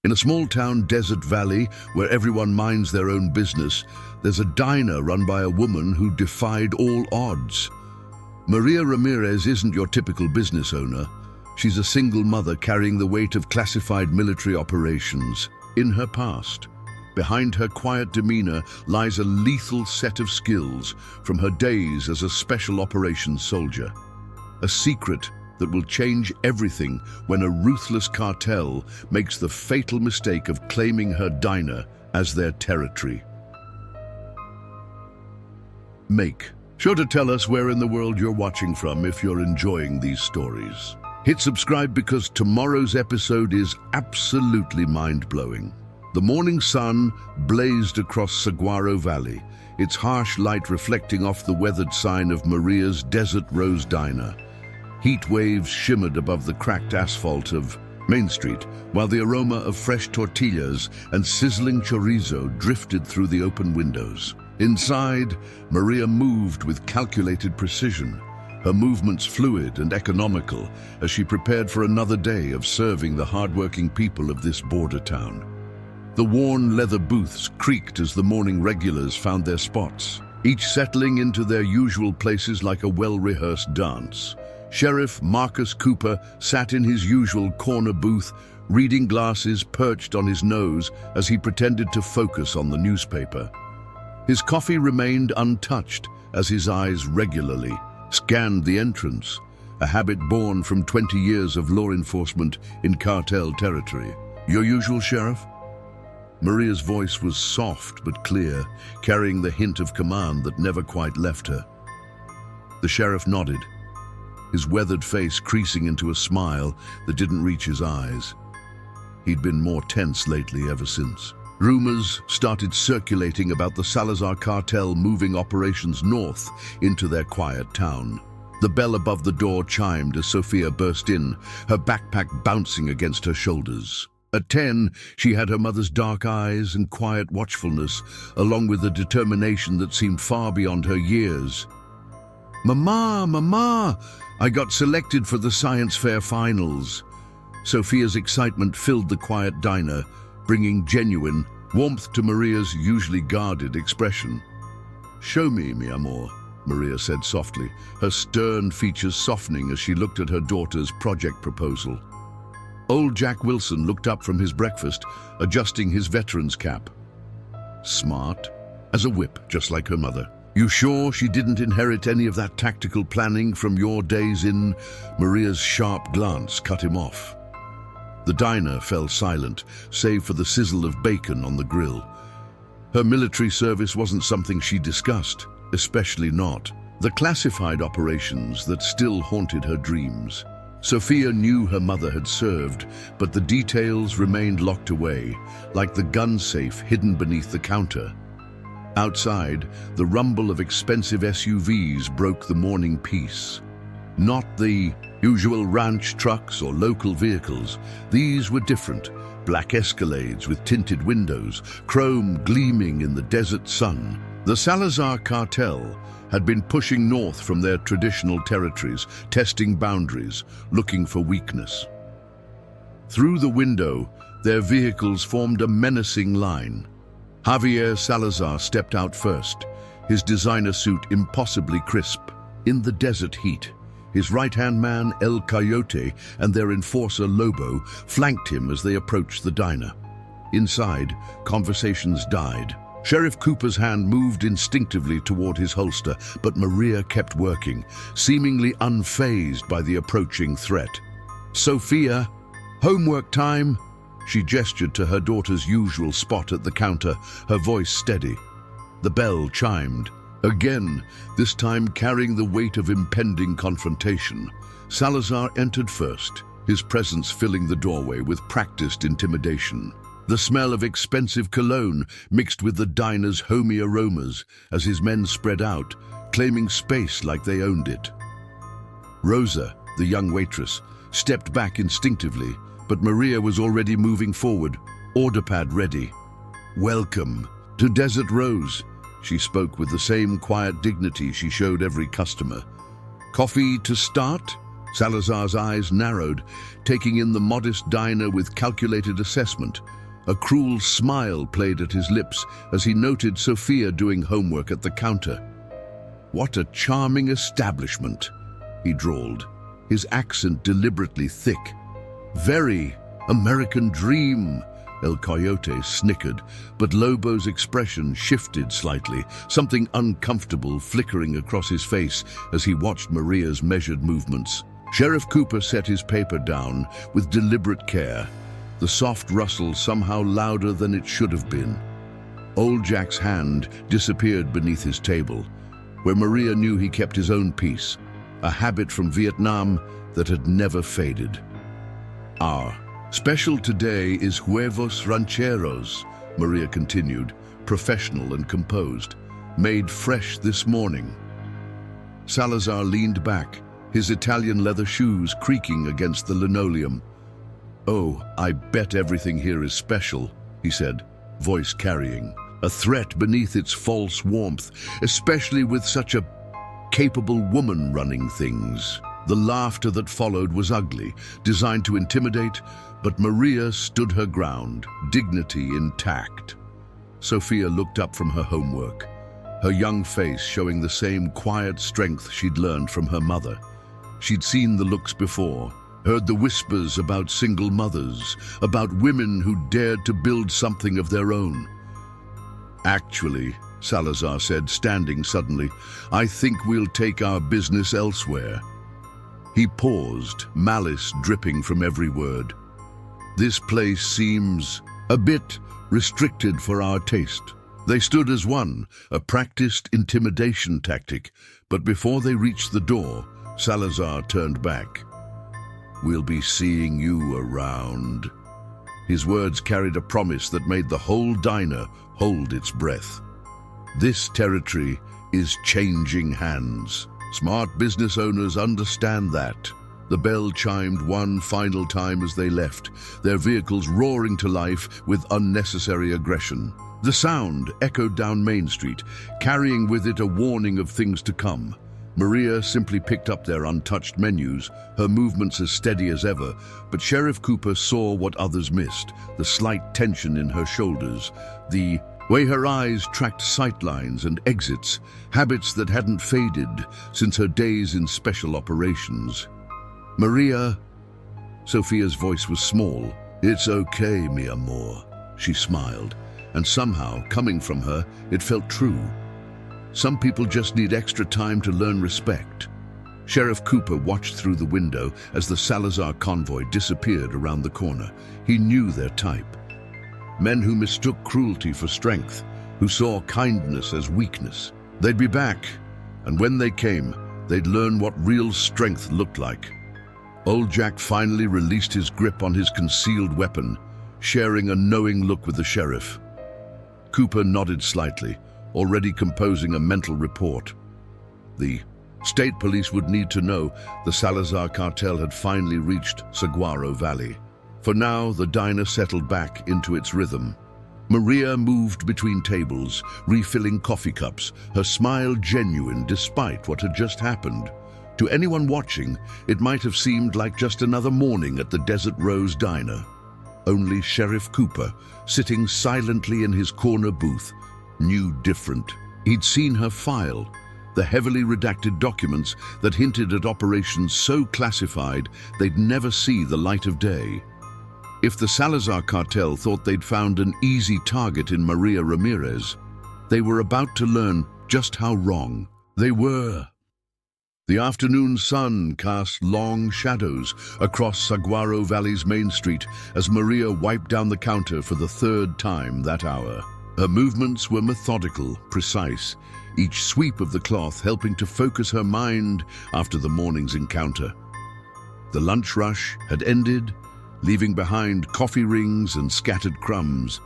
In a small-town desert valley where everyone minds their own business, there's a diner run by a woman who defied all odds. Maria Ramirez isn't your typical business owner. She's a single mother carrying the weight of classified military operations. In her past, behind her quiet demeanor lies a lethal set of skills from her days as a special operations soldier. A secret that will change everything when a ruthless cartel makes the fatal mistake of claiming her diner as their territory. Make sure to tell us where in the world you're watching from if you're enjoying these stories. Hit subscribe because tomorrow's episode is absolutely mind-blowing. The morning sun blazed across Saguaro Valley, its harsh light reflecting off the weathered sign of Maria's Desert Rose Diner. Heat waves shimmered above the cracked asphalt of Main Street, while the aroma of fresh tortillas and sizzling chorizo drifted through the open windows. Inside, Maria moved with calculated precision, her movements fluid and economical as she prepared for another day of serving the hardworking people of this border town. The worn leather booths creaked as the morning regulars found their spots, each settling into their usual places like a well-rehearsed dance. Sheriff Marcus Cooper sat in his usual corner booth, reading glasses perched on his nose as he pretended to focus on the newspaper. His coffee remained untouched as his eyes regularly scanned the entrance, a habit born from 20 years of law enforcement in cartel territory. "Your usual, Sheriff?" Maria's voice was soft but clear, carrying the hint of command that never quite left her. The sheriff nodded, his weathered face creasing into a smile that didn't reach his eyes. He'd been more tense lately ever since. Rumors started circulating about the Salazar cartel moving operations north into their quiet town. The bell above the door chimed as Sofia burst in, her backpack bouncing against her shoulders. At 10, she had her mother's dark eyes and quiet watchfulness, along with a determination that seemed far beyond her years. "Mama, Mama! I got selected for the science fair finals." Sofia's excitement filled the quiet diner, bringing genuine warmth to Maria's usually guarded expression. "Show me, mi amor," Maria said softly, her stern features softening as she looked at her daughter's project proposal. Old Jack Wilson looked up from his breakfast, adjusting his veteran's cap. Smart as a whip, just like her mother. "You sure she didn't inherit any of that tactical planning from your days in?" Maria's sharp glance cut him off. The diner fell silent, save for the sizzle of bacon on the grill. Her military service wasn't something she discussed, especially not the classified operations that still haunted her dreams. Sofia knew her mother had served, but the details remained locked away, like the gun safe hidden beneath the counter. Outside, the rumble of expensive SUVs broke the morning peace. Not the usual ranch trucks or local vehicles. These were different. Black Escalades with tinted windows, chrome gleaming in the desert sun. The Salazar cartel had been pushing north from their traditional territories, testing boundaries, looking for weakness. Through the window, their vehicles formed a menacing line. Javier Salazar stepped out first, his designer suit impossibly crisp. In the desert heat, his right-hand man, El Coyote, and their enforcer, Lobo, flanked him as they approached the diner. Inside, conversations died. Sheriff Cooper's hand moved instinctively toward his holster, but Maria kept working, seemingly unfazed by the approaching threat. "Sofia, homework time!" She gestured to her daughter's usual spot at the counter, her voice steady. The bell chimed. Again, this time carrying the weight of impending confrontation. Salazar entered first, his presence filling the doorway with practiced intimidation. The smell of expensive cologne mixed with the diner's homey aromas as his men spread out, claiming space like they owned it. Rosa, the young waitress, stepped back instinctively, but Maria was already moving forward, order pad ready. "Welcome to Desert Rose," she spoke with the same quiet dignity she showed every customer. "Coffee to start?" Salazar's eyes narrowed, taking in the modest diner with calculated assessment. A cruel smile played at his lips as he noted Sofia doing homework at the counter. "What a charming establishment," he drawled, his accent deliberately thick. "Very American dream," El Coyote snickered, but Lobo's expression shifted slightly, something uncomfortable flickering across his face as he watched Maria's measured movements. Sheriff Cooper set his paper down with deliberate care, the soft rustle somehow louder than it should have been. Old Jack's hand disappeared beneath his table, where Maria knew he kept his own peace, a habit from Vietnam that had never faded. "Our special today is huevos rancheros," Maria continued, professional and composed, "made fresh this morning." Salazar leaned back, his Italian leather shoes creaking against the linoleum. "Oh, I bet everything here is special," he said, voice carrying, a threat beneath its false warmth, especially with such a capable woman running things. The laughter that followed was ugly, designed to intimidate, but Maria stood her ground, dignity intact. Sofia looked up from her homework, her young face showing the same quiet strength she'd learned from her mother. She'd seen the looks before, heard the whispers about single mothers, about women who dared to build something of their own. "Actually," Salazar said, standing suddenly, "I think we'll take our business elsewhere." He paused, malice dripping from every word. "This place seems a bit restricted for our taste." They stood as one, a practiced intimidation tactic, but before they reached the door, Salazar turned back. "We'll be seeing you around." His words carried a promise that made the whole diner hold its breath. This territory is changing hands. Smart business owners understand that. The bell chimed one final time as they left, their vehicles roaring to life with unnecessary aggression. The sound echoed down Main Street, carrying with it a warning of things to come. Maria simply picked up their untouched menus, her movements as steady as ever, but Sheriff Cooper saw what others missed, the slight tension in her shoulders, the way her eyes tracked sightlines and exits, habits that hadn't faded since her days in special operations. "Maria," Sofia's voice was small. "It's okay, mi amor," she smiled, and somehow, coming from her, it felt true. Some people just need extra time to learn respect. Sheriff Cooper watched through the window as the Salazar convoy disappeared around the corner. He knew their type. Men who mistook cruelty for strength, who saw kindness as weakness. They'd be back, and when they came, they'd learn what real strength looked like. Old Jack finally released his grip on his concealed weapon, sharing a knowing look with the sheriff. Cooper nodded slightly, already composing a mental report. The state police would need to know the Salazar cartel had finally reached Saguaro Valley. For now, the diner settled back into its rhythm. Maria moved between tables, refilling coffee cups, her smile genuine despite what had just happened. To anyone watching, it might have seemed like just another morning at the Desert Rose Diner. Only Sheriff Cooper, sitting silently in his corner booth, knew different. He'd seen her file, the heavily redacted documents that hinted at operations so classified they'd never see the light of day. If the Salazar cartel thought they'd found an easy target in Maria Ramirez, they were about to learn just how wrong they were. The afternoon sun cast long shadows across Saguaro Valley's Main Street as Maria wiped down the counter for the third time that hour. Her movements were methodical, precise, each sweep of the cloth helping to focus her mind after the morning's encounter. The lunch rush had ended, leaving behind coffee rings and scattered crumbs,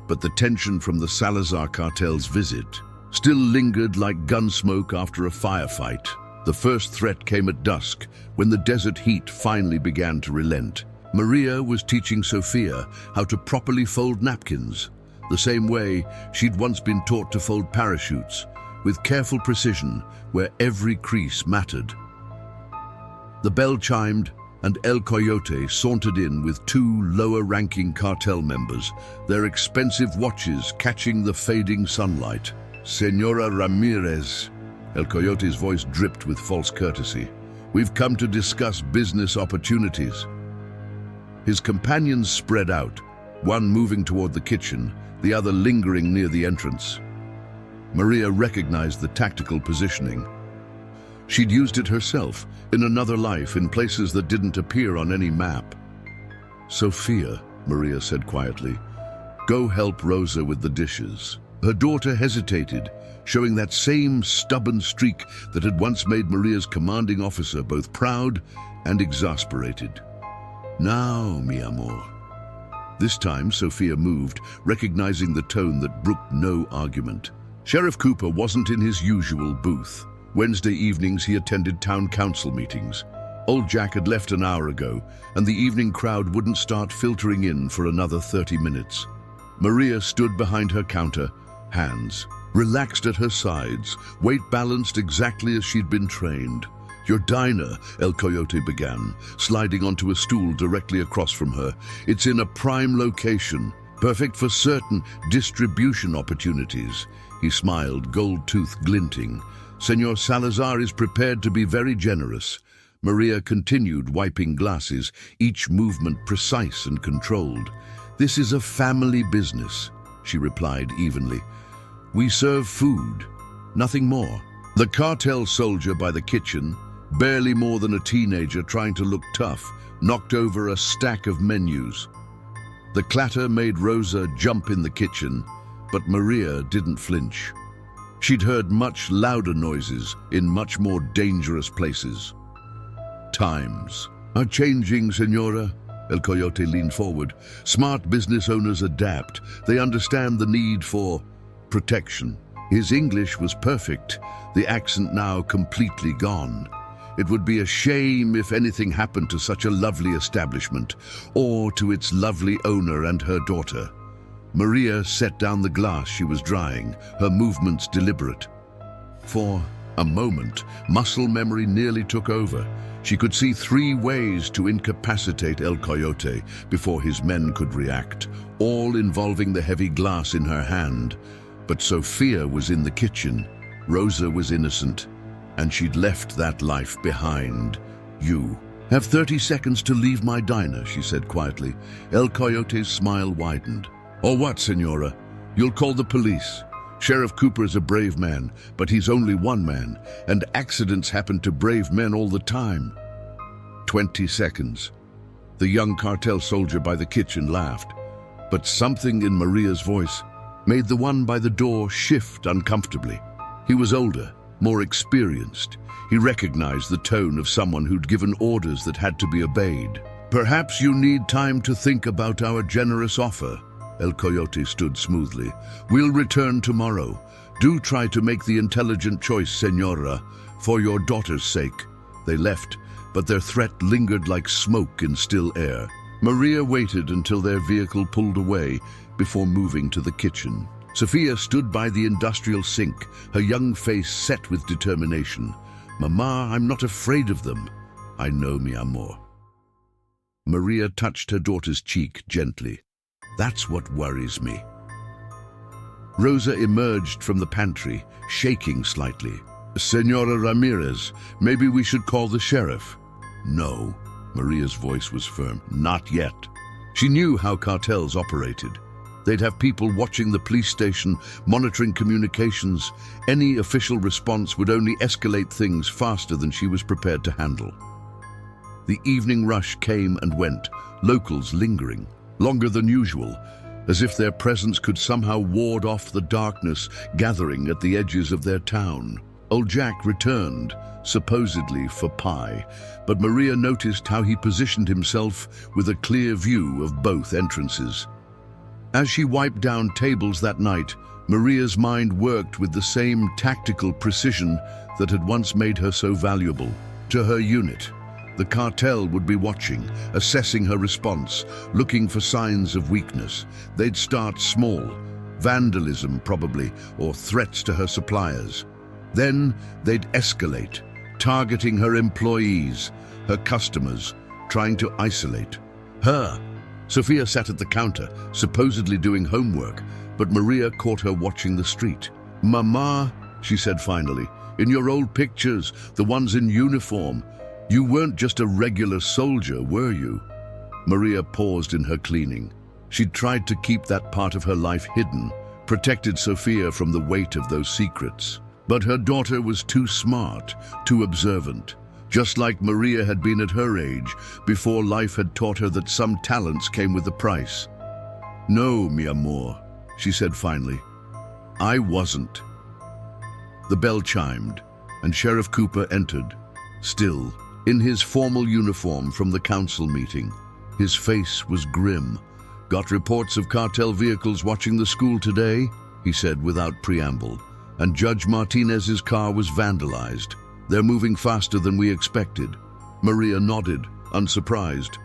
but the tension from the Salazar cartel's visit still lingered like gunsmoke after a firefight. The first threat came at dusk, when the desert heat finally began to relent. Maria was teaching Sofia how to properly fold napkins, the same way she'd once been taught to fold parachutes, with careful precision where every crease mattered. The bell chimed, and El Coyote sauntered in with two lower-ranking cartel members, their expensive watches catching the fading sunlight. "Señora Ramirez," El Coyote's voice dripped with false courtesy. "We've come to discuss business opportunities." His companions spread out, one moving toward the kitchen, the other lingering near the entrance. Maria recognized the tactical positioning. She'd used it herself, in another life, in places that didn't appear on any map. "Sofia," Maria said quietly, "go help Rosa with the dishes." Her daughter hesitated, showing that same stubborn streak that had once made Maria's commanding officer both proud and exasperated. "Now, mi amor." This time, Sofia moved, recognizing the tone that brooked no argument. Sheriff Cooper wasn't in his usual booth. Wednesday evenings he attended town council meetings. Old Jack had left an hour ago, and the evening crowd wouldn't start filtering in for another 30 minutes. Maria stood behind her counter, hands relaxed at her sides, weight balanced exactly as she'd been trained. "Your diner," El Coyote began, sliding onto a stool directly across from her. "It's in a prime location, perfect for certain distribution opportunities." He smiled, gold tooth glinting. "Senor Salazar is prepared to be very generous." Maria continued wiping glasses, each movement precise and controlled. "This is a family business," she replied evenly. "We serve food, nothing more." The cartel soldier by the kitchen, barely more than a teenager trying to look tough, knocked over a stack of menus. The clatter made Rosa jump in the kitchen, but Maria didn't flinch. She'd heard much louder noises in much more dangerous places. "Times are changing, Senora." El Coyote leaned forward. "Smart business owners adapt. They understand the need for protection." His English was perfect, the accent now completely gone. It would be a shame if anything happened to such a lovely establishment, or to its lovely owner and her daughter. Maria set down the glass she was drying, her movements deliberate. For a moment, muscle memory nearly took over. She could see 3 ways to incapacitate El Coyote before his men could react, all involving the heavy glass in her hand. But Sofia was in the kitchen, Rosa was innocent, and she'd left that life behind. "You have 30 seconds to leave my diner," she said quietly. El Coyote's smile widened. "Or what, Senora? You'll call the police. Sheriff Cooper is a brave man, but he's only one man, and accidents happen to brave men all the time." 20 seconds. The young cartel soldier by the kitchen laughed, but something in Maria's voice made the one by the door shift uncomfortably. He was older, more experienced. He recognized the tone of someone who'd given orders that had to be obeyed. "Perhaps you need time to think about our generous offer." El Coyote stood smoothly. "We'll return tomorrow. Do try to make the intelligent choice, Senora, for your daughter's sake." They left, but their threat lingered like smoke in still air. Maria waited until their vehicle pulled away before moving to the kitchen. Sofia stood by the industrial sink, her young face set with determination. "Mama, I'm not afraid of them." "I know, mi amor." Maria touched her daughter's cheek gently. "That's what worries me." Rosa emerged from the pantry, shaking slightly. "Senora Ramirez, maybe we should call the sheriff." "No." Maria's voice was firm. "Not yet." She knew how cartels operated. They'd have people watching the police station, monitoring communications. Any official response would only escalate things faster than she was prepared to handle. The evening rush came and went, locals lingering, longer than usual, as if their presence could somehow ward off the darkness gathering at the edges of their town. Old Jack returned, supposedly for pie, but Maria noticed how he positioned himself with a clear view of both entrances. As she wiped down tables that night, Maria's mind worked with the same tactical precision that had once made her so valuable. To her unit, the cartel would be watching, assessing her response, looking for signs of weakness. They'd start small, vandalism probably, or threats to her suppliers. Then they'd escalate, targeting her employees, her customers, trying to isolate her. Sofia sat at the counter, supposedly doing homework, but Maria caught her watching the street. "Mama," she said finally, "in your old pictures, the ones in uniform, you weren't just a regular soldier, were you?" Maria paused in her cleaning. She'd tried to keep that part of her life hidden, protected Sofia from the weight of those secrets. But her daughter was too smart, too observant, just like Maria had been at her age, before life had taught her that some talents came with a price. "No, mi amor," she said finally. "I wasn't." The bell chimed, and Sheriff Cooper entered, still, in his formal uniform from the council meeting. His face was grim. "Got reports of cartel vehicles watching the school today?" he said without preamble. "And Judge Martinez's car was vandalized. They're moving faster than we expected." Maria nodded, unsurprised.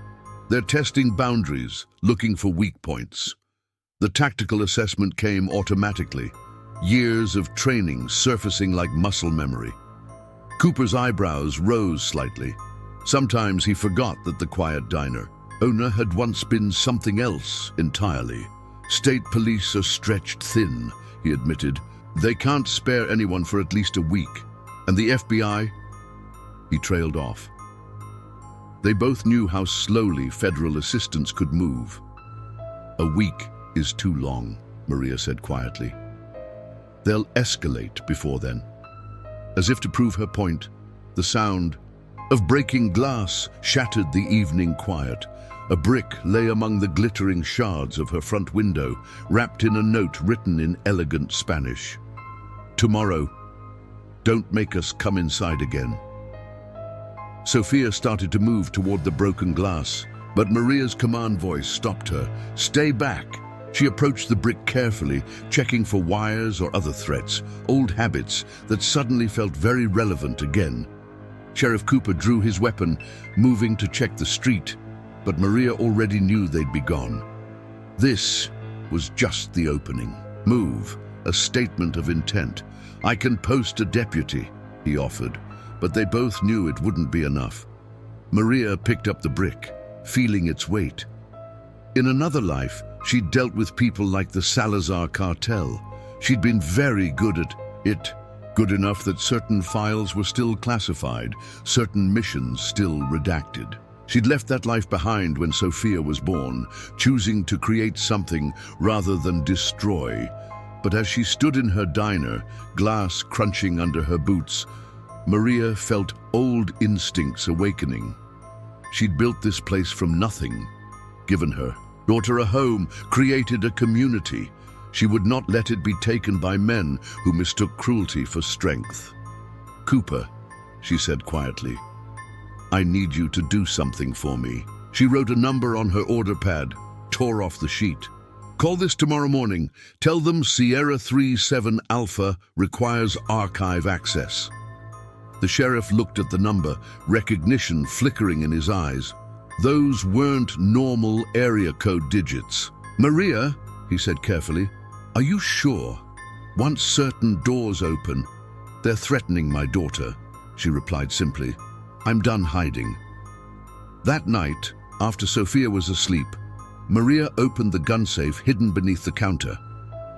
"They're testing boundaries, looking for weak points." The tactical assessment came automatically, years of training surfacing like muscle memory. Cooper's eyebrows rose slightly. Sometimes he forgot that the quiet diner owner had once been something else entirely. "State police are stretched thin," he admitted. "They can't spare anyone for at least a week. And the FBI?" He trailed off. They both knew how slowly federal assistance could move. "A week is too long," Maria said quietly. "They'll escalate before then." As if to prove her point, the sound of breaking glass shattered the evening quiet. A brick lay among the glittering shards of her front window, wrapped in a note written in elegant Spanish. "Tomorrow, don't make us come inside again." Sofia started to move toward the broken glass, but Maria's command voice stopped her. "Stay back." She approached the brick carefully, checking for wires or other threats, old habits that suddenly felt very relevant again. Sheriff Cooper drew his weapon, moving to check the street, but Maria already knew they'd be gone. This was just the opening. Move, a statement of intent. "I can post a deputy," he offered, but they both knew it wouldn't be enough. Maria picked up the brick, feeling its weight. In another life, she'd dealt with people like the Salazar Cartel. She'd been very good at it, good enough that certain files were still classified, certain missions still redacted. She'd left that life behind when Sofia was born, choosing to create something rather than destroy. But as she stood in her diner, glass crunching under her boots, Maria felt old instincts awakening. She'd built this place from nothing, given her daughter a home, created a community. She would not let it be taken by men who mistook cruelty for strength. "Cooper," she said quietly, "I need you to do something for me." She wrote a number on her order pad, tore off the sheet. "Call this tomorrow morning. Tell them Sierra 37 Alpha requires archive access." The sheriff looked at the number, recognition flickering in his eyes. Those weren't normal area code digits. "Maria," he said carefully, "are you sure? Once certain doors open, they're threatening my daughter," she replied simply. "I'm done hiding." That night, after Sofia was asleep, Maria opened the gun safe hidden beneath the counter.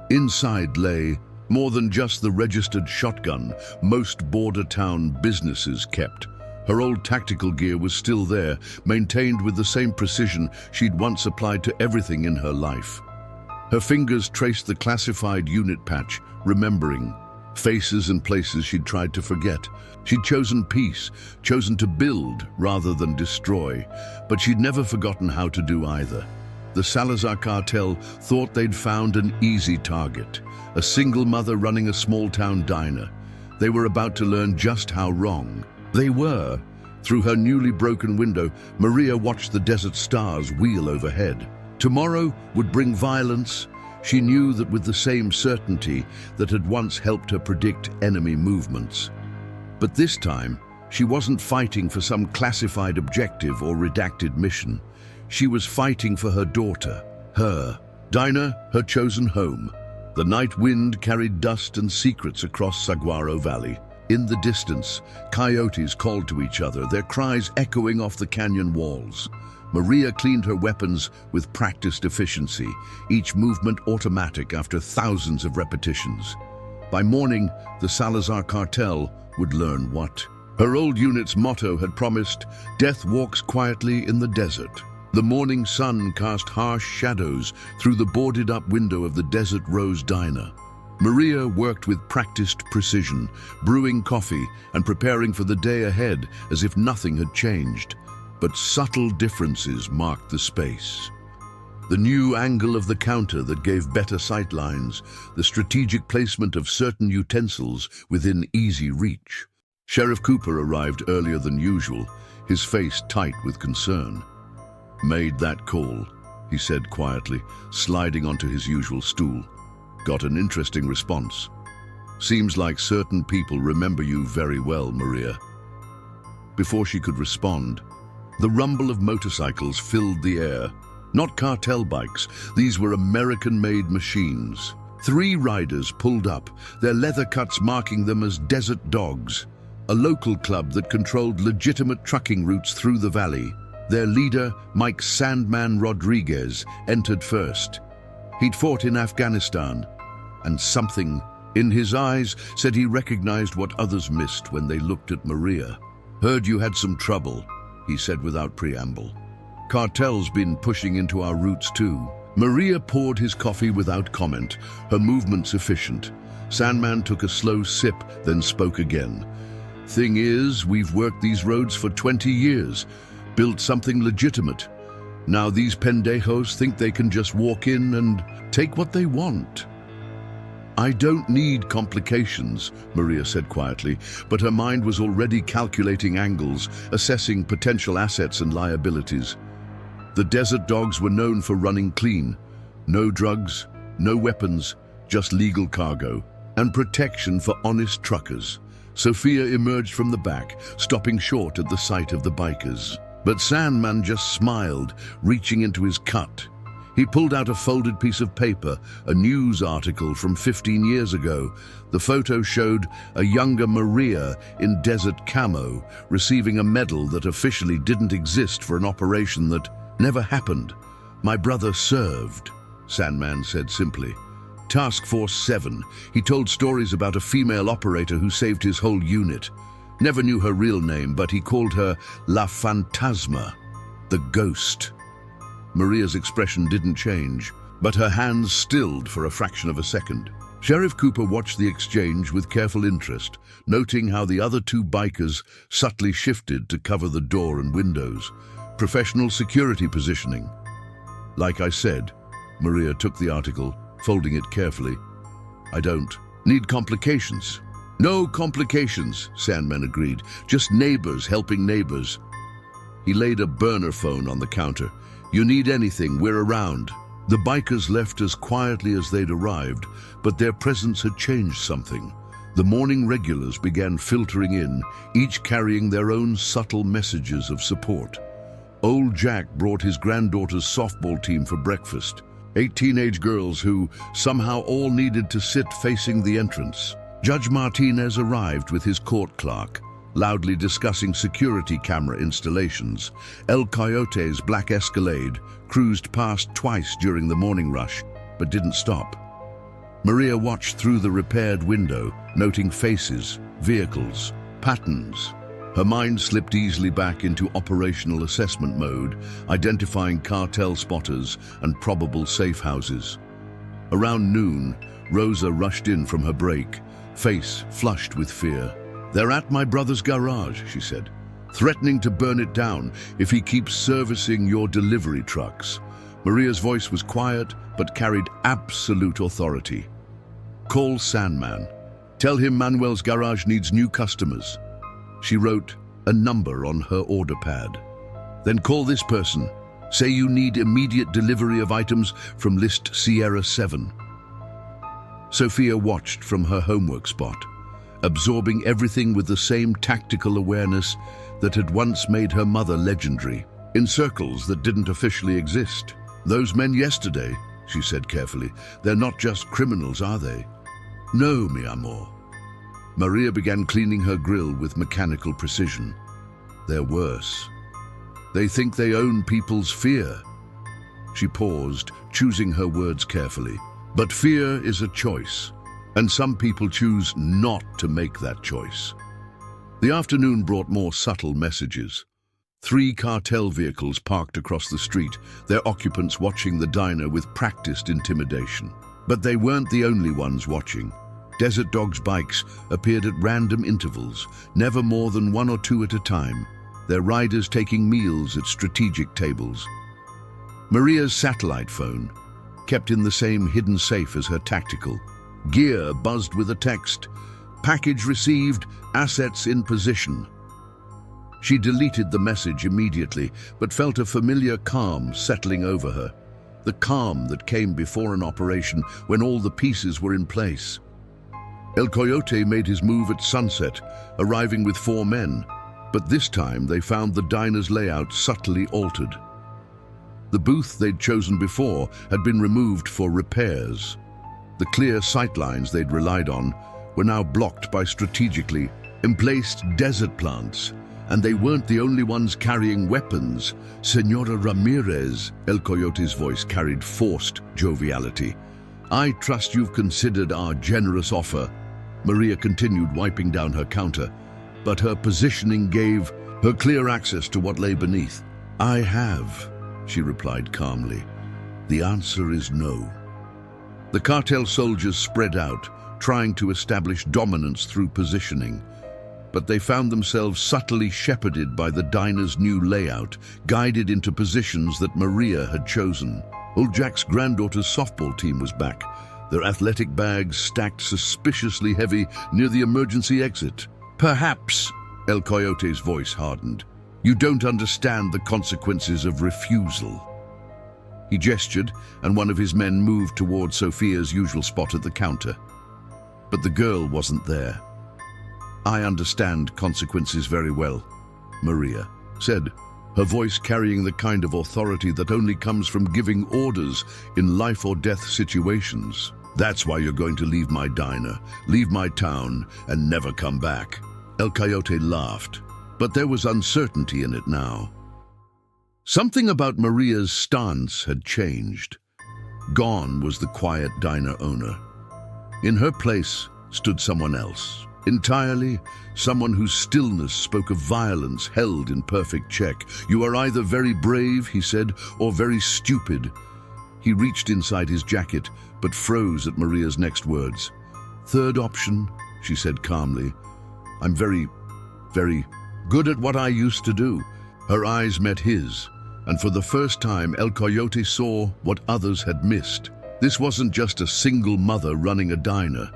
Inside lay more than just the registered shotgun most border town businesses kept. Her old tactical gear was still there, maintained with the same precision she'd once applied to everything in her life. Her fingers traced the classified unit patch, remembering faces and places she'd tried to forget. She'd chosen peace, chosen to build rather than destroy, but she'd never forgotten how to do either. The Salazar Cartel thought they'd found an easy target, a single mother running a small-town diner. They were about to learn just how wrong they were. Through her newly broken window, Maria watched the desert stars wheel overhead. Tomorrow would bring violence. She knew that with the same certainty that had once helped her predict enemy movements. But this time, she wasn't fighting for some classified objective or redacted mission. She was fighting for her daughter, her diner, her chosen home. The night wind carried dust and secrets across Saguaro Valley. In the distance, coyotes called to each other, their cries echoing off the canyon walls. Maria cleaned her weapons with practiced efficiency, each movement automatic after thousands of repetitions. By morning, the Salazar Cartel would learn what her old unit's motto had promised: death walks quietly in the desert. The morning sun cast harsh shadows through the boarded-up window of the Desert Rose Diner. Maria worked with practiced precision, brewing coffee and preparing for the day ahead as if nothing had changed. But subtle differences marked the space. The new angle of the counter that gave better sight lines, the strategic placement of certain utensils within easy reach. Sheriff Cooper arrived earlier than usual, his face tight with concern. "Made that call," he said quietly, sliding onto his usual stool. "Got an interesting response. Seems like certain people remember you very well, Maria." Before she could respond, the rumble of motorcycles filled the air. Not cartel bikes, these were American-made machines. 3 riders pulled up, their leather cuts marking them as Desert Dogs, a local club that controlled legitimate trucking routes through the valley. Their leader, Mike "Sandman" Rodriguez, entered first. He'd fought in Afghanistan, and something in his eyes said he recognized what others missed when they looked at Maria. "Heard you had some trouble," he said without preamble. "Cartel's been pushing into our routes too." Maria poured his coffee without comment, her movements efficient. Sandman took a slow sip, then spoke again. "Thing is, we've worked these roads for 20 years. Built something legitimate. Now these pendejos think they can just walk in and take what they want." "I don't need complications," Maria said quietly, but her mind was already calculating angles, assessing potential assets and liabilities. The Desert Dogs were known for running clean. No drugs, no weapons, just legal cargo, and protection for honest truckers. Sofia emerged from the back, stopping short at the sight of the bikers. But Sandman just smiled, reaching into his cut. He pulled out a folded piece of paper, a news article from 15 years ago. The photo showed a younger Maria in desert camo, receiving a medal that officially didn't exist for an operation that never happened. "My brother served," Sandman said simply. "Task Force 7. He told stories about a female operator who saved his whole unit. Never knew her real name, but he called her La Fantasma, the ghost." Maria's expression didn't change, but her hands stilled for a fraction of a second. Sheriff Cooper watched the exchange with careful interest, noting how the other 2 bikers subtly shifted to cover the door and windows. Professional security positioning. "Like I said," Maria took the article, folding it carefully. "I don't need complications." "No complications," Sandman agreed. "Just neighbors helping neighbors." He laid a burner phone on the counter. "You need anything, we're around." The bikers left as quietly as they'd arrived, but their presence had changed something. The morning regulars began filtering in, each carrying their own subtle messages of support. Old Jack brought his granddaughter's softball team for breakfast. 8 teenage girls who somehow all needed to sit facing the entrance. Judge Martinez arrived with his court clerk, loudly discussing security camera installations. El Coyote's black Escalade cruised past twice during the morning rush, but didn't stop. Maria watched through the repaired window, noting faces, vehicles, patterns. Her mind slipped easily back into operational assessment mode, identifying cartel spotters and probable safe houses. Around noon, Rosa rushed in from her break, face flushed with fear. "They're at my brother's garage," she said, "threatening to burn it down if he keeps servicing your delivery trucks." Maria's voice was quiet, but carried absolute authority. "Call Sandman. Tell him Manuel's garage needs new customers." She wrote a number on her order pad. "Then call this person. Say you need immediate delivery of items from list Sierra 7. Sofia watched from her homework spot, absorbing everything with the same tactical awareness that had once made her mother legendary, in circles that didn't officially exist. "Those men yesterday," she said carefully, "they're not just criminals, are they?" "No, mi amor. Maria began cleaning her grill with mechanical precision. They're worse. They think they own people's fear. She paused, choosing her words carefully. But fear is a choice, and some people choose not to make that choice. The afternoon brought more subtle messages. 3 cartel vehicles parked across the street, their occupants watching the diner with practiced intimidation. But they weren't the only ones watching. Desert Dog's bikes appeared at random intervals, never more than 1 or 2 at a time, their riders taking meals at strategic tables. Maria's satellite phone, kept in the same hidden safe as her tactical, gear buzzed with a text, "Package received, assets in position." She deleted the message immediately, but felt a familiar calm settling over her. The calm that came before an operation when all the pieces were in place. El Coyote made his move at sunset, arriving with 4 men, but this time they found the diner's layout subtly altered. The booth they'd chosen before had been removed for repairs. The clear sightlines they'd relied on were now blocked by strategically emplaced desert plants, and they weren't the only ones carrying weapons. Senora Ramirez, El Coyote's voice carried forced joviality. "I trust you've considered our generous offer." Maria continued, wiping down her counter, but her positioning gave her clear access to what lay beneath. "I have," she replied calmly. "The answer is no." The cartel soldiers spread out, trying to establish dominance through positioning. But they found themselves subtly shepherded by the diner's new layout, guided into positions that Maria had chosen. Old Jack's granddaughter's softball team was back, their athletic bags stacked suspiciously heavy near the emergency exit. "Perhaps," El Coyote's voice hardened, "you don't understand the consequences of refusal." He gestured, and one of his men moved toward Sofia's usual spot at the counter. But the girl wasn't there. "I understand consequences very well," Maria said, her voice carrying the kind of authority that only comes from giving orders in life or death situations. "That's why you're going to leave my diner, leave my town, and never come back." El Coyote laughed, but there was uncertainty in it now. Something about Maria's stance had changed. Gone was the quiet diner owner. In her place stood someone else. Entirely, someone whose stillness spoke of violence held in perfect check. "You are either very brave," he said, "or very stupid." He reached inside his jacket, but froze at Maria's next words. "Third option," she said calmly. "I'm very good at what I used to do." Her eyes met his, and for the first time El Coyote saw what others had missed. This wasn't just a single mother running a diner.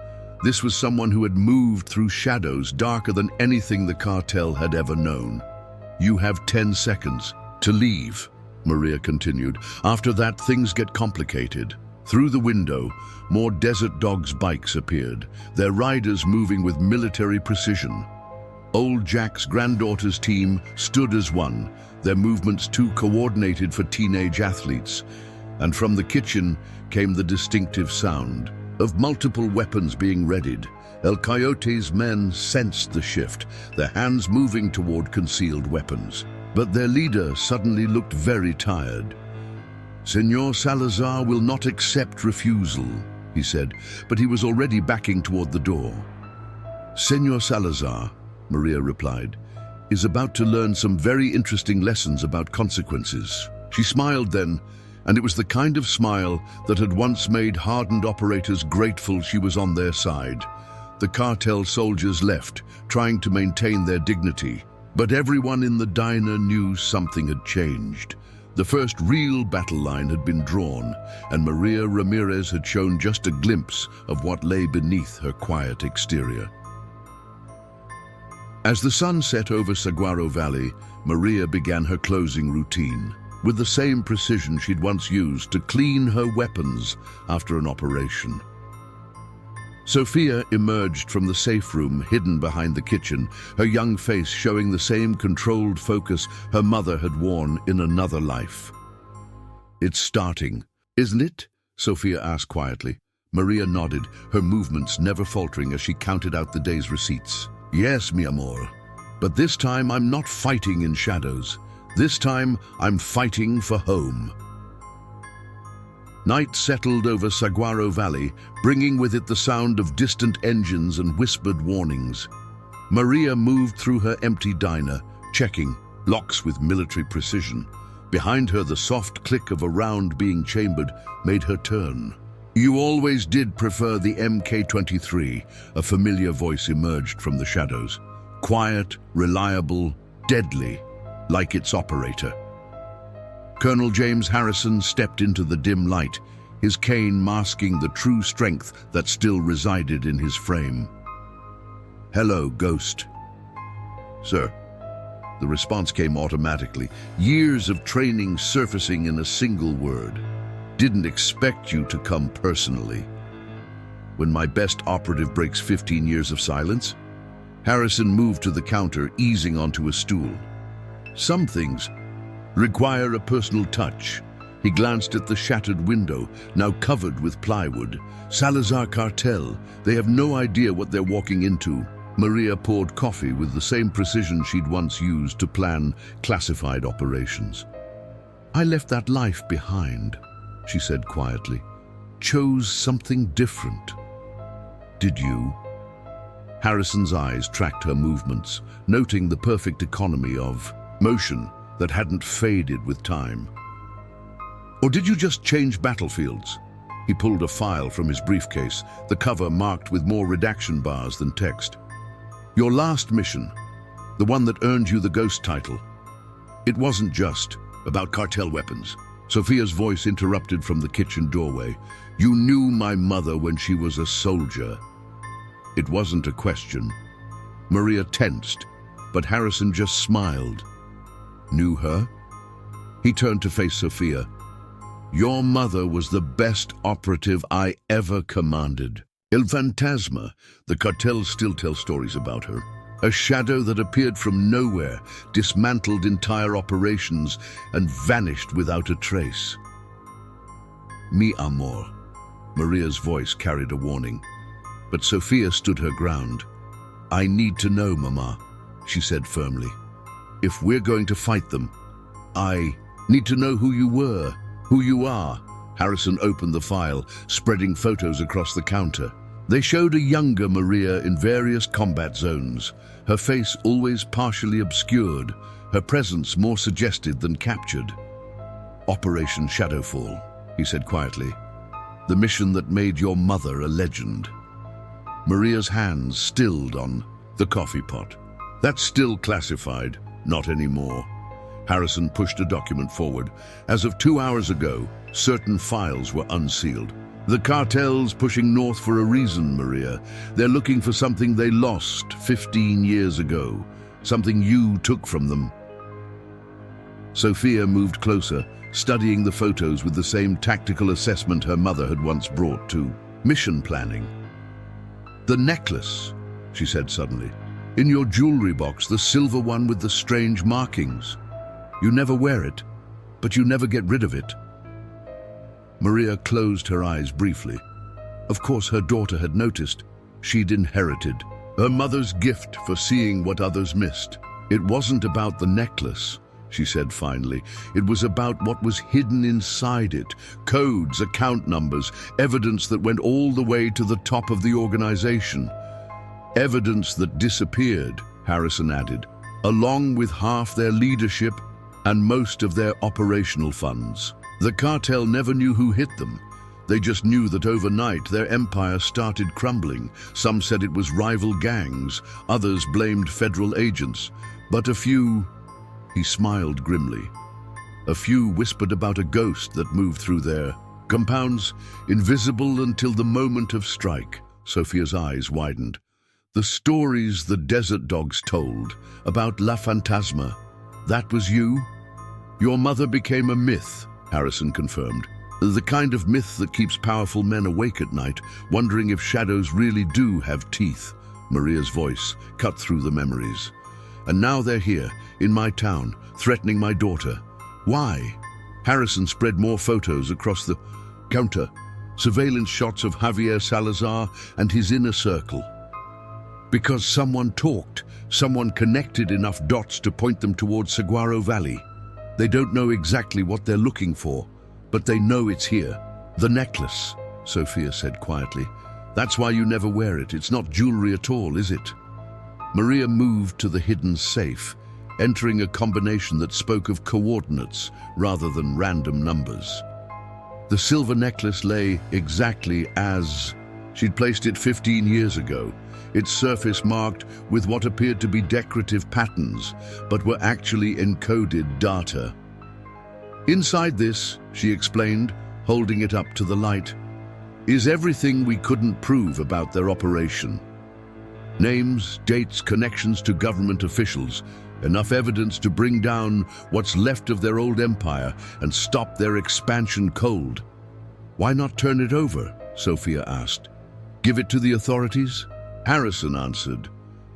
This was someone who had moved through shadows darker than anything the cartel had ever known. "You have 10 seconds to leave," Maria continued. "After that, things get complicated." Through the window, more Desert Dog's bikes appeared, their riders moving with military precision. Old Jack's granddaughter's team stood as one, their movements too coordinated for teenage athletes. And from the kitchen came the distinctive sound of multiple weapons being readied. El Coyote's men sensed the shift, their hands moving toward concealed weapons. But their leader suddenly looked very tired. "Senor Salazar will not accept refusal," he said, but he was already backing toward the door. "Senor Salazar," Maria replied, "is about to learn some very interesting lessons about consequences." She smiled then, and it was the kind of smile that had once made hardened operators grateful she was on their side. The cartel soldiers left, trying to maintain their dignity, but everyone in the diner knew something had changed. The first real battle line had been drawn, and Maria Ramirez had shown just a glimpse of what lay beneath her quiet exterior. As the sun set over Saguaro Valley, Maria began her closing routine, with the same precision she'd once used to clean her weapons after an operation. Sofia emerged from the safe room hidden behind the kitchen, her young face showing the same controlled focus her mother had worn in another life. "It's starting, isn't it?" Sofia asked quietly. Maria nodded, her movements never faltering as she counted out the day's receipts. Yes, mi amor. But this time I'm not fighting in shadows. This time I'm fighting for home. Night settled over Saguaro Valley, bringing with it the sound of distant engines and whispered warnings. Maria moved through her empty diner, checking locks with military precision. Behind her, the soft click of a round being chambered made her turn. You always did prefer the MK-23, a familiar voice emerged from the shadows. Quiet, reliable, deadly, like its operator. Colonel James Harrison stepped into the dim light, his cane masking the true strength that still resided in his frame. Hello, Ghost. Sir. The response came automatically, years of training surfacing in a single word. Didn't expect you to come personally. When my best operative breaks 15 years of silence, Harrison moved to the counter, easing onto a stool. Some things require a personal touch. He glanced at the shattered window, now covered with plywood. Salazar Cartel, they have no idea what they're walking into. Maria poured coffee with the same precision she'd once used to plan classified operations. I left that life behind, she said quietly. Chose something different. Did you? Harrison's eyes tracked her movements, noting the perfect economy of motion that hadn't faded with time. Or did you just change battlefields? He pulled a file from his briefcase, the cover marked with more redaction bars than text. Your last mission, the one that earned you the Ghost title. It wasn't just about cartel weapons. Sofia's voice interrupted from the kitchen doorway. You knew my mother when she was a soldier. It wasn't a question. Maria tensed, but Harrison just smiled. Knew her? He turned to face Sofia. Your mother was the best operative I ever commanded. El Fantasma, the cartels still tell stories about her. A shadow that appeared from nowhere, dismantled entire operations, and vanished without a trace. Mi amor. Maria's voice carried a warning. But Sofia stood her ground. I need to know, Mama, she said firmly. If we're going to fight them, I need to know who you were, who you are. Harrison opened the file, spreading photos across the counter. They showed a younger Maria in various combat zones, her face always partially obscured, her presence more suggested than captured. Operation Shadowfall, he said quietly. The mission that made your mother a legend. Maria's hands stilled on the coffee pot. That's still classified, not anymore. Harrison pushed a document forward. As of 2 hours ago, certain files were unsealed. The cartel's pushing north for a reason, Maria. They're looking for something they lost 15 years ago, something you took from them. Sofia moved closer, studying the photos with the same tactical assessment her mother had once brought to mission planning. The necklace, she said suddenly. In your jewelry box, the silver one with the strange markings. You never wear it, but you never get rid of it. Maria closed her eyes briefly. Of course, her daughter had noticed. She'd inherited her mother's gift for seeing what others missed. It wasn't about the necklace, she said finally. It was about what was hidden inside it. Codes, account numbers, evidence that went all the way to the top of the organization. Evidence that disappeared, Harrison added, along with half their leadership and most of their operational funds. The cartel never knew who hit them. They just knew that overnight their empire started crumbling. Some said it was rival gangs, others blamed federal agents. But a few, he smiled grimly, a few whispered about a ghost that moved through their compounds, invisible until the moment of strike. Sofia's eyes widened. The stories the desert dogs told about La Fantasma, that was you? Your mother became a myth, Harrison confirmed. The kind of myth that keeps powerful men awake at night, wondering if shadows really do have teeth. Maria's voice cut through the memories. And now they're here, in my town, threatening my daughter. Why? Harrison spread more photos across the counter. Surveillance shots of Javier Salazar and his inner circle. Because someone talked, someone connected enough dots to point them towards Saguaro Valley. They don't know exactly what they're looking for, but they know it's here. The necklace, Sofia said quietly. That's why you never wear it. It's not jewelry at all, is it? Maria moved to the hidden safe, entering a combination that spoke of coordinates rather than random numbers. The silver necklace lay exactly as she'd placed it 15 years ago, its surface marked with what appeared to be decorative patterns, but were actually encoded data. Inside this, she explained, holding it up to the light, is everything we couldn't prove about their operation. Names, dates, connections to government officials, enough evidence to bring down what's left of their old empire and stop their expansion cold. Why not turn it over? Sofia asked. Give it to the authorities? Harrison answered,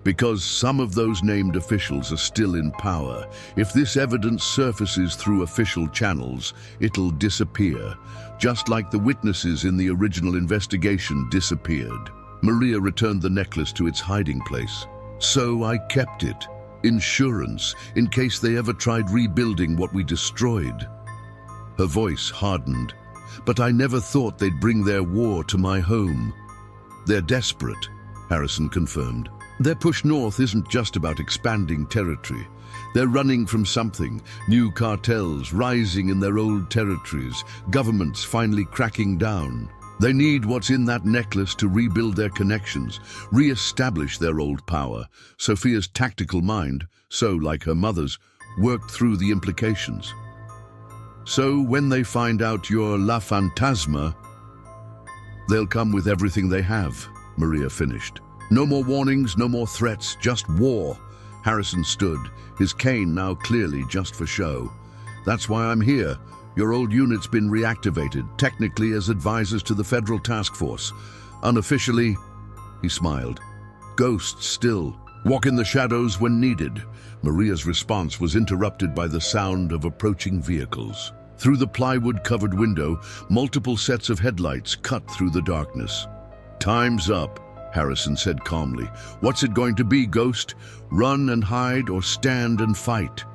because some of those named officials are still in power. If this evidence surfaces through official channels, it'll disappear, just like the witnesses in the original investigation disappeared. Maria returned the necklace to its hiding place. So I kept it. Insurance, in case they ever tried rebuilding what we destroyed. Her voice hardened. But I never thought they'd bring their war to my home. They're desperate, Harrison confirmed. Their push north isn't just about expanding territory. They're running from something, new cartels rising in their old territories, governments finally cracking down. They need what's in that necklace to rebuild their connections, re-establish their old power. Sofia's tactical mind, so like her mother's, worked through the implications. So when they find out you're La Fantasma, they'll come with everything they have, Maria finished. No more warnings, no more threats, just war. Harrison stood, his cane now clearly just for show. That's why I'm here. Your old unit's been reactivated, technically as advisors to the Federal Task Force. Unofficially, he smiled. Ghosts still. Walk in the shadows when needed. Maria's response was interrupted by the sound of approaching vehicles. Through the plywood-covered window, multiple sets of headlights cut through the darkness. Time's up, Harrison said calmly. What's it going to be, Ghost? Run and hide or stand and fight?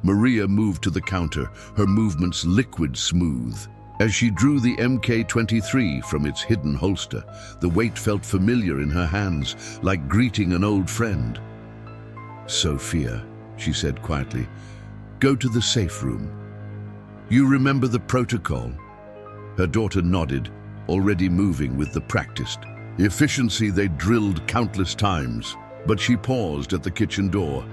Maria moved to the counter, her movements liquid smooth. As she drew the MK-23 from its hidden holster, the weight felt familiar in her hands, like greeting an old friend. Sofia, she said quietly, go to the safe room. You remember the protocol? Her daughter nodded, already moving with the practiced efficiency they'd drilled countless times. But she paused at the kitchen door.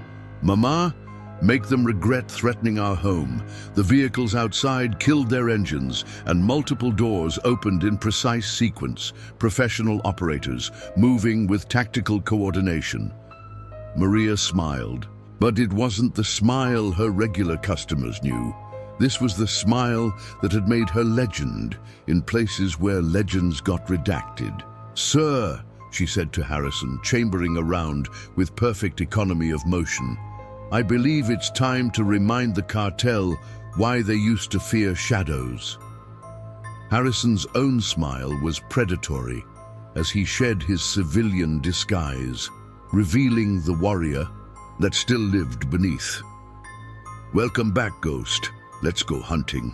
Mama? Make them regret threatening our home. The vehicles outside killed their engines, and multiple doors opened in precise sequence, professional operators, moving with tactical coordination. Maria smiled, but it wasn't the smile her regular customers knew. This was the smile that had made her legend in places where legends got redacted. Sir, she said to Harrison, chambering around with perfect economy of motion, I believe it's time to remind the cartel why they used to fear shadows. Harrison's own smile was predatory as he shed his civilian disguise, revealing the warrior that still lived beneath. Welcome back, Ghost. Let's go hunting.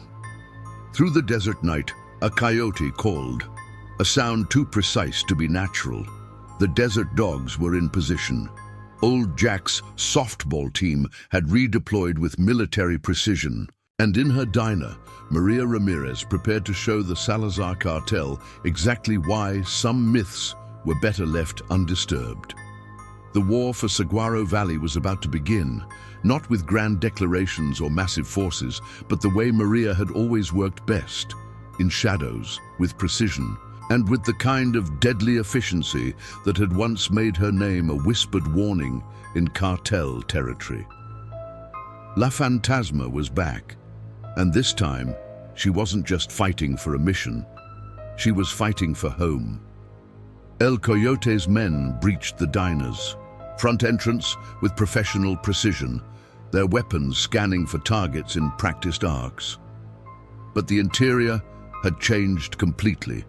Through the desert night, a coyote called, a sound too precise to be natural. The desert dogs were in position. Old Jack's softball team had redeployed with military precision, and in her diner, Maria Ramirez prepared to show the Salazar cartel exactly why some myths were better left undisturbed. The war for Saguaro Valley was about to begin, not with grand declarations or massive forces, but the way Maria had always worked best, in shadows, with precision, and with the kind of deadly efficiency that had once made her name a whispered warning in cartel territory. La Fantasma was back, and this time she wasn't just fighting for a mission, she was fighting for home. El Coyote's men breached the diners, front entrance with professional precision, their weapons scanning for targets in practiced arcs. But the interior had changed completely.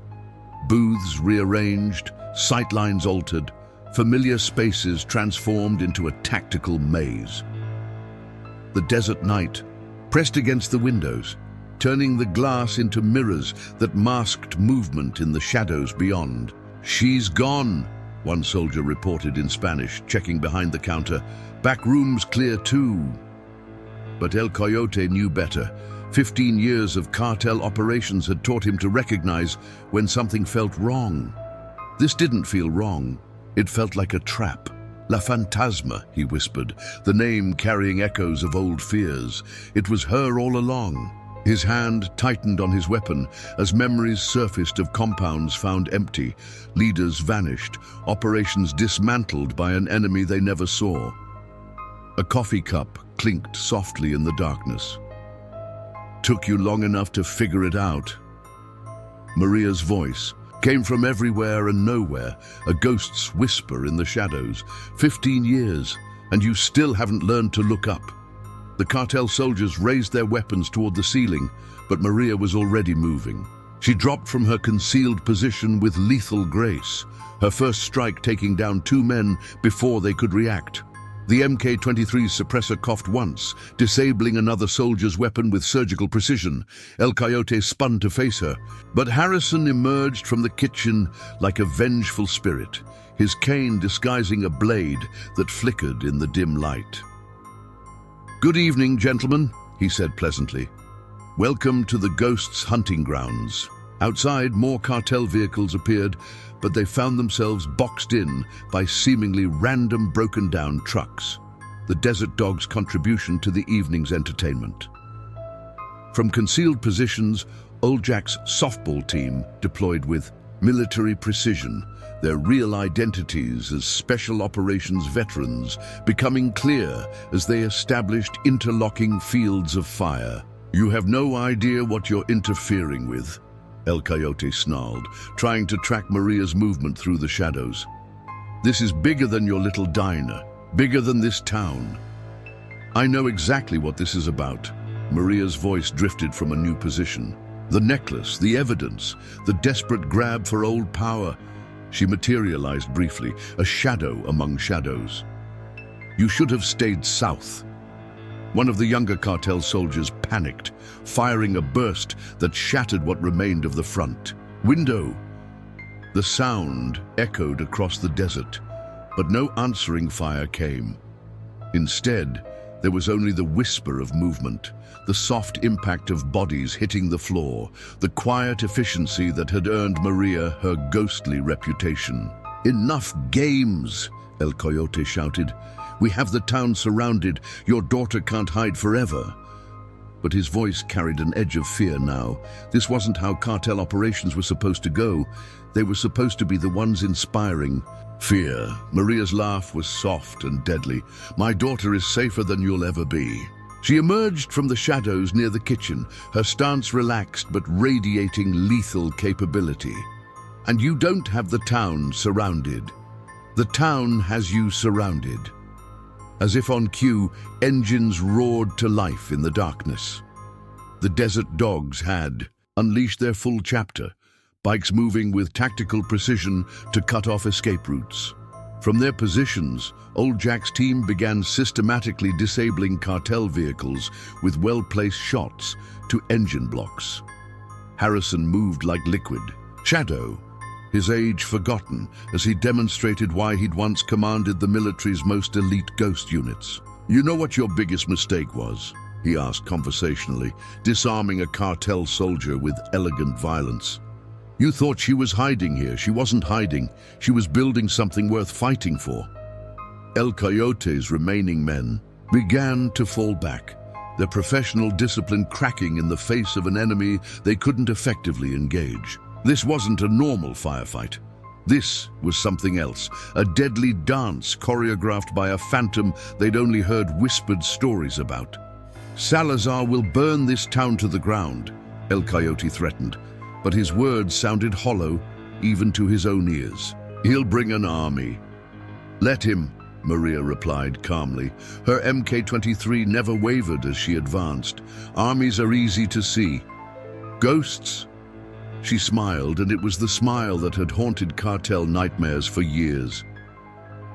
Booths rearranged, sightlines altered, familiar spaces transformed into a tactical maze. The desert night pressed against the windows, turning the glass into mirrors that masked movement in the shadows beyond. "She's gone," one soldier reported in Spanish, checking behind the counter. "Back room's clear too." But El Coyote knew better. 15 years of cartel operations had taught him to recognize when something felt wrong. This didn't feel wrong. It felt like a trap. "La Fantasma," he whispered, the name carrying echoes of old fears. It was her all along. His hand tightened on his weapon as memories surfaced of compounds found empty, leaders vanished, operations dismantled by an enemy they never saw. A coffee cup clinked softly in the darkness. "Took you long enough to figure it out." Maria's voice came from everywhere and nowhere, a ghost's whisper in the shadows. 15 years, and you still haven't learned to look up." The cartel soldiers raised their weapons toward the ceiling, but Maria was already moving. She dropped from her concealed position with lethal grace, her first strike taking down 2 men before they could react. The MK-23's suppressor coughed once, disabling another soldier's weapon with surgical precision. El Coyote spun to face her, but Harrison emerged from the kitchen like a vengeful spirit, his cane disguising a blade that flickered in the dim light. "Good evening, gentlemen," he said pleasantly. "Welcome to the Ghost's hunting grounds." Outside, more cartel vehicles appeared, but they found themselves boxed in by seemingly random broken-down trucks, the Desert Dog's contribution to the evening's entertainment. From concealed positions, Old Jack's softball team deployed with military precision, their real identities as Special Operations veterans becoming clear as they established interlocking fields of fire. "You have no idea what you're interfering with," El Coyote snarled, trying to track Maria's movement through the shadows. "This is bigger than your little diner, bigger than this town." "I know exactly what this is about." Maria's voice drifted from a new position. The necklace, the evidence, the desperate grab for old power. She materialized briefly, a shadow among shadows. "You should have stayed south." One of the younger cartel soldiers panicked, firing a burst that shattered what remained of the front window. The sound echoed across the desert, but no answering fire came. Instead, there was only the whisper of movement, the soft impact of bodies hitting the floor, the quiet efficiency that had earned Maria her ghostly reputation. "Enough games!" El Coyote shouted. "We have the town surrounded. Your daughter can't hide forever." But his voice carried an edge of fear now. This wasn't how cartel operations were supposed to go. They were supposed to be the ones inspiring fear. Maria's laugh was soft and deadly. "My daughter is safer than you'll ever be." She emerged from the shadows near the kitchen, her stance relaxed but radiating lethal capability. "And you don't have the town surrounded. The town has you surrounded." As if on cue, engines roared to life in the darkness. The Desert Dogs had unleashed their full chapter, bikes moving with tactical precision to cut off escape routes. From their positions, Old Jack's team began systematically disabling cartel vehicles with well-placed shots to engine blocks. Harrison moved like liquid, shadow, his age forgotten as he demonstrated why he'd once commanded the military's most elite ghost units. "You know what your biggest mistake was?" he asked conversationally, disarming a cartel soldier with elegant violence. "You thought she was hiding here. She wasn't hiding. She was building something worth fighting for." El Coyote's remaining men began to fall back, their professional discipline cracking in the face of an enemy they couldn't effectively engage. This wasn't a normal firefight. This was something else, a deadly dance choreographed by a phantom they'd only heard whispered stories about. "Salazar will burn this town to the ground," El Coyote threatened, but his words sounded hollow even to his own ears. "He'll bring an army." "Let him," Maria replied calmly. Her MK-23 never wavered as she advanced. "Armies are easy to see. Ghosts? She smiled, and it was the smile that had haunted Cartel nightmares for years.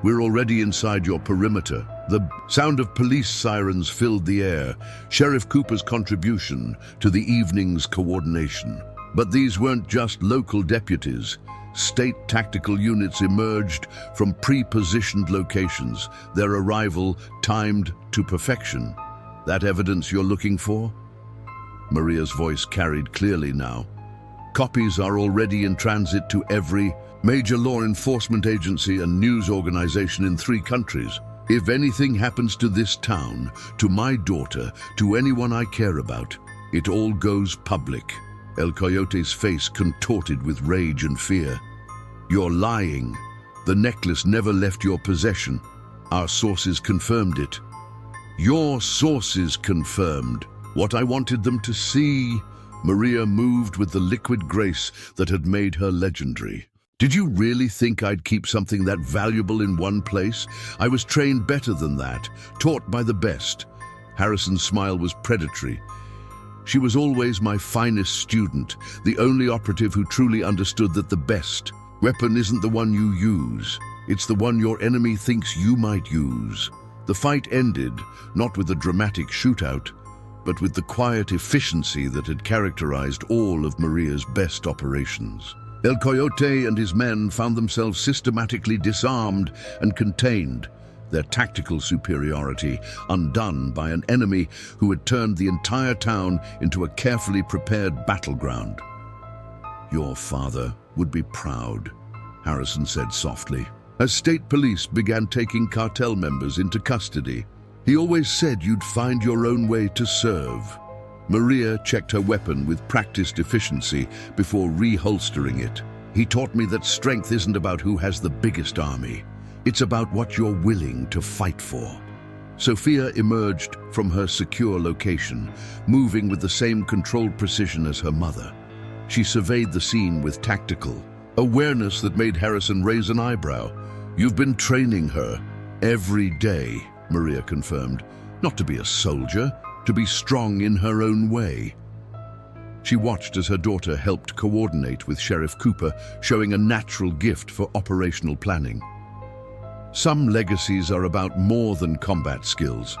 "We're already inside your perimeter." The sound of police sirens filled the air, Sheriff Cooper's contribution to the evening's coordination. But these weren't just local deputies. State tactical units emerged from pre-positioned locations, their arrival timed to perfection. "That evidence you're looking for?" Maria's voice carried clearly now. "Copies are already in transit to every major law enforcement agency and news organization in 3 countries. If anything happens to this town, to my daughter, to anyone I care about, it all goes public." El Coyote's face contorted with rage and fear. "You're lying. The necklace never left your possession. Our sources confirmed it." "Your sources confirmed what I wanted them to see." Maria moved with the liquid grace that had made her legendary. "Did you really think I'd keep something that valuable in one place? I was trained better than that, taught by the best." Harrison's smile was predatory. "She was always my finest student, the only operative who truly understood that the best weapon isn't the one you use. It's the one your enemy thinks you might use." The fight ended, not with a dramatic shootout, but with the quiet efficiency that had characterized all of Maria's best operations. El Coyote and his men found themselves systematically disarmed and contained, their tactical superiority undone by an enemy who had turned the entire town into a carefully prepared battleground. "Your father would be proud," Harrison said softly. As state police began taking cartel members into custody, "He always said you'd find your own way to serve." Maria checked her weapon with practiced efficiency before reholstering it. "He taught me that strength isn't about who has the biggest army. It's about what you're willing to fight for." Sofia emerged from her secure location, moving with the same controlled precision as her mother. She surveyed the scene with tactical awareness that made Harrison raise an eyebrow. "You've been training her every day," Maria confirmed. "Not to be a soldier, to be strong in her own way." She watched as her daughter helped coordinate with Sheriff Cooper, showing a natural gift for operational planning. Some legacies are about more than combat skills.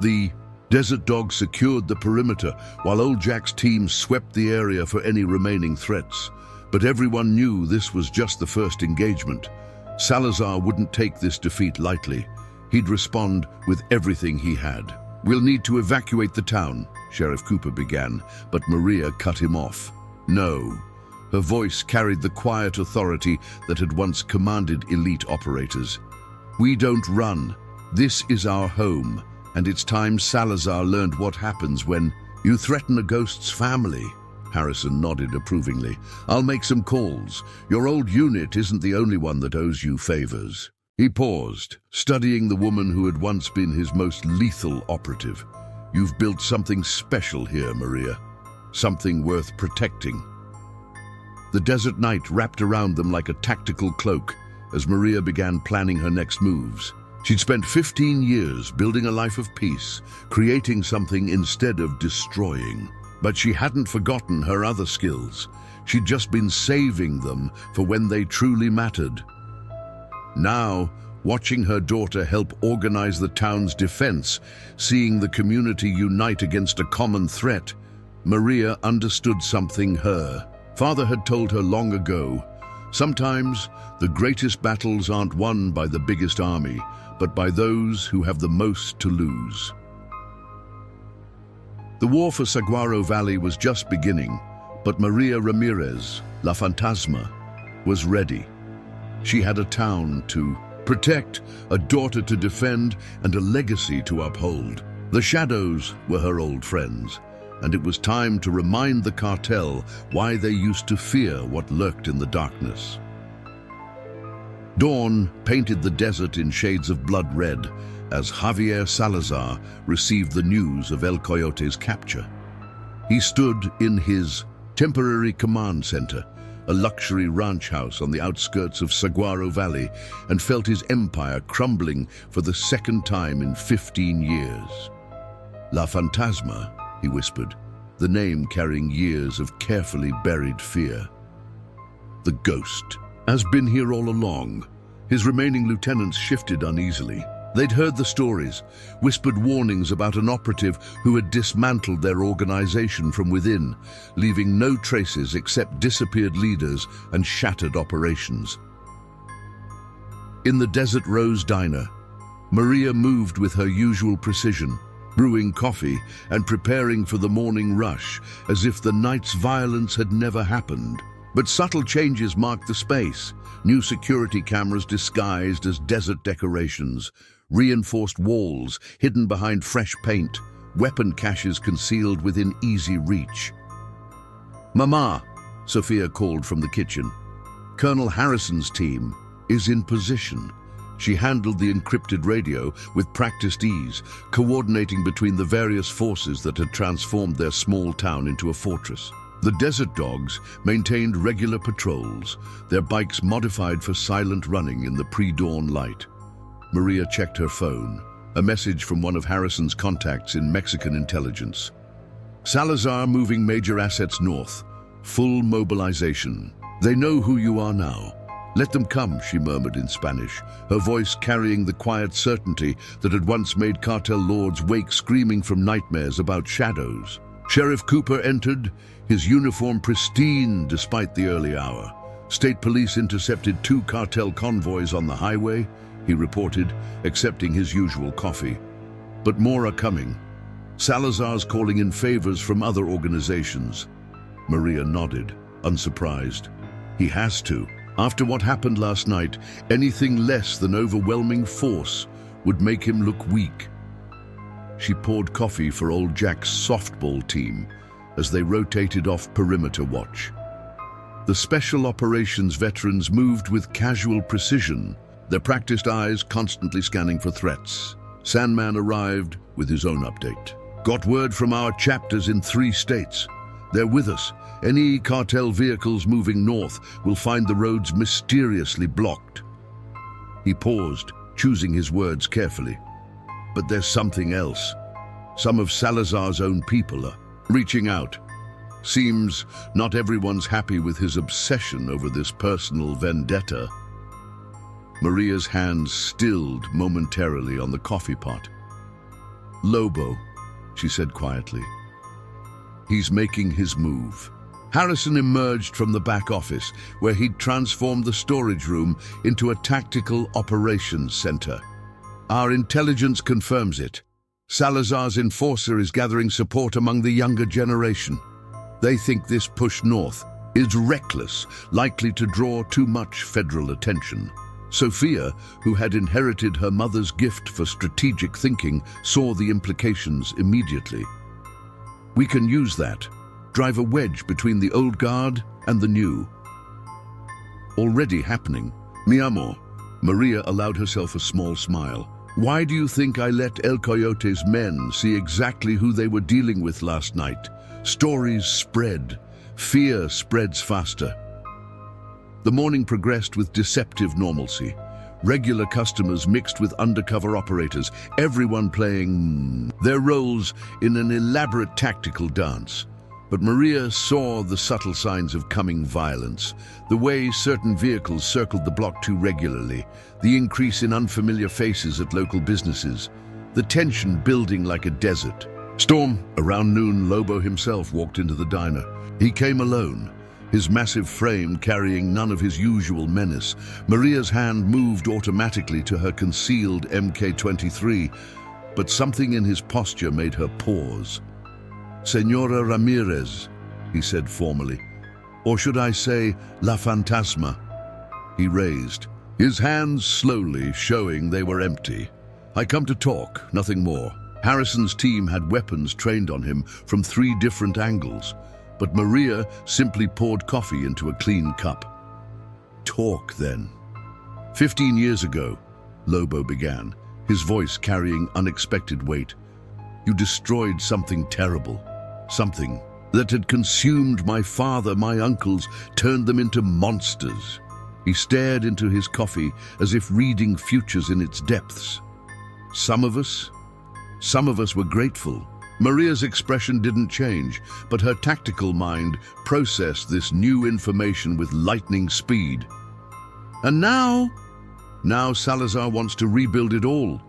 The Desert Dog secured the perimeter, while Old Jack's team swept the area for any remaining threats. But everyone knew this was just the first engagement. Salazar wouldn't take this defeat lightly. He'd respond with everything he had. "We'll need to evacuate the town," Sheriff Cooper began, but Maria cut him off. "No." Her voice carried the quiet authority that had once commanded elite operators. "We don't run. This is our home, and it's time Salazar learned what happens when you threaten a ghost's family." Harrison nodded approvingly. "I'll make some calls. Your old unit isn't the only one that owes you favors." He paused, studying the woman who had once been his most lethal operative. "You've built something special here, Maria. Something worth protecting." The desert night wrapped around them like a tactical cloak as Maria began planning her next moves. She'd spent 15 years building a life of peace, creating something instead of destroying. But she hadn't forgotten her other skills. She'd just been saving them for when they truly mattered. Now, watching her daughter help organize the town's defense, seeing the community unite against a common threat, Maria understood something her father had told her long ago. Sometimes, the greatest battles aren't won by the biggest army, but by those who have the most to lose. The war for Saguaro Valley was just beginning, but Maria Ramirez, La Fantasma, was ready. She had a town to protect, a daughter to defend, and a legacy to uphold. The shadows were her old friends, and it was time to remind the cartel why they used to fear what lurked in the darkness. Dawn painted the desert in shades of blood red as Javier Salazar received the news of El Coyote's capture. He stood in his temporary command center, a luxury ranch house on the outskirts of Saguaro Valley, and felt his empire crumbling for the second time in 15 years. "La Fantasma," he whispered. the name carrying years of carefully buried fear. The ghost has been here all along. His remaining lieutenants shifted uneasily. They'd heard the stories, whispered warnings about an operative who had dismantled their organization from within, leaving no traces except disappeared leaders and shattered operations. In the Desert Rose Diner, Maria moved with her usual precision, brewing coffee and preparing for the morning rush, as if the night's violence had never happened. But subtle changes marked the space. New security cameras disguised as desert decorations, reinforced walls hidden behind fresh paint, weapon caches concealed within easy reach. "Mama," Sofia called from the kitchen. "Colonel Harrison's team is in position." She handled the encrypted radio with practiced ease, coordinating between the various forces that had transformed their small town into a fortress. The desert dogs maintained regular patrols, their bikes modified for silent running in the pre-dawn light. Maria checked her phone, a message from one of Harrison's contacts in Mexican intelligence. "Salazar moving major assets north. Full mobilization. They know who you are now. Let them come," she murmured in Spanish, her voice carrying the quiet certainty that had once made cartel lords wake screaming from nightmares about shadows. Sheriff Cooper entered, his uniform pristine despite the early hour. State police intercepted 2 cartel convoys on the highway, he reported, accepting his usual coffee. "But more are coming. Salazar's calling in favors from other organizations." Maria nodded, unsurprised. "He has to. After what happened last night, anything less than overwhelming force would make him look weak." She poured coffee for old Jack's softball team as they rotated off perimeter watch. The special operations veterans moved with casual precision, their practiced eyes constantly scanning for threats. Sandman arrived with his own update. "Got word from our chapters in 3 states. They're with us. Any cartel vehicles moving north will find the roads mysteriously blocked." He paused, choosing his words carefully. "But there's something else. Some of Salazar's own people are reaching out. Seems not everyone's happy with his obsession over this personal vendetta." Maria's hands stilled momentarily on the coffee pot. "Lobo," she said quietly. "He's making his move." Harrison emerged from the back office, where he'd transformed the storage room into a tactical operations center. "Our intelligence confirms it. Salazar's enforcer is gathering support among the younger generation. They think this push north is reckless, likely to draw too much federal attention." Sofia, who had inherited her mother's gift for strategic thinking, saw the implications immediately. "We can use that. Drive a wedge between the old guard and the new." "Already happening. Mi amor." Maria allowed herself a small smile. "Why do you think I let El Coyote's men see exactly who they were dealing with last night? Stories spread. Fear spreads faster." The morning progressed with deceptive normalcy. Regular customers mixed with undercover operators, everyone playing their roles in an elaborate tactical dance. But Maria saw the subtle signs of coming violence, the way certain vehicles circled the block too regularly, the increase in unfamiliar faces at local businesses, the tension building like a desert. Storm. Around noon, Lobo himself walked into the diner. He came alone, his massive frame carrying none of his usual menace. Maria's hand moved automatically to her concealed MK-23, but something in his posture made her pause. "Señora Ramirez," he said formally. "Or should I say, La Fantasma?" He raised, his hands slowly showing they were empty. "I come to talk, nothing more." Harrison's team had weapons trained on him from 3 different angles, but Maria simply poured coffee into a clean cup. "Talk, then." 15 years ago, Lobo began, his voice carrying unexpected weight. "You destroyed something terrible. Something that had consumed my father, my uncles, turned them into monsters." He stared into his coffee as if reading futures in its depths. Some of us were grateful. Maria's expression didn't change, but her tactical mind processed this new information with lightning speed. And now Salazar wants to rebuild it all.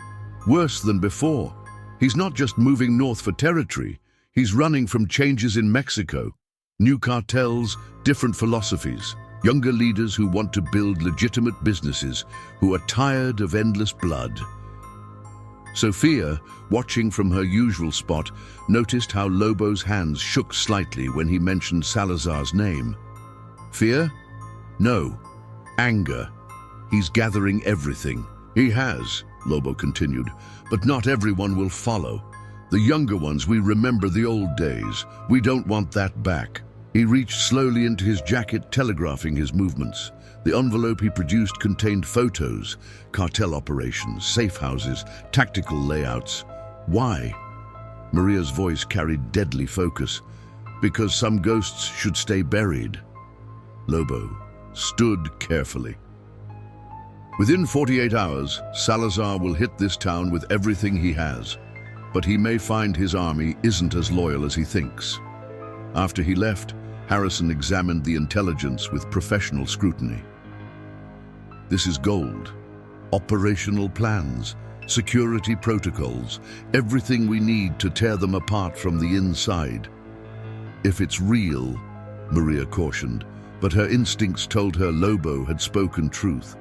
Worse than before. He's not just moving north for territory. He's running from changes in Mexico. New cartels, different philosophies. Younger leaders who want to build legitimate businesses, who are tired of endless blood. Sofia, watching from her usual spot, noticed how Lobo's hands shook slightly when he mentioned Salazar's name. Fear? No. Anger. He's gathering everything. He has, Lobo continued, but not everyone will follow. The younger ones, we remember the old days. We don't want that back. He reached slowly into his jacket, telegraphing his movements. The envelope he produced contained photos, cartel operations, safe houses, tactical layouts. Why? Maria's voice carried deadly focus. Because some ghosts should stay buried. Lobo stood carefully. Within 48 hours, Salazar will hit this town with everything he has. But he may find his army isn't as loyal as he thinks. After he left, Harrison examined the intelligence with professional scrutiny. This is gold. Operational plans, security protocols, everything we need to tear them apart from the inside. If it's real, Maria cautioned, but her instincts told her Lobo had spoken truth.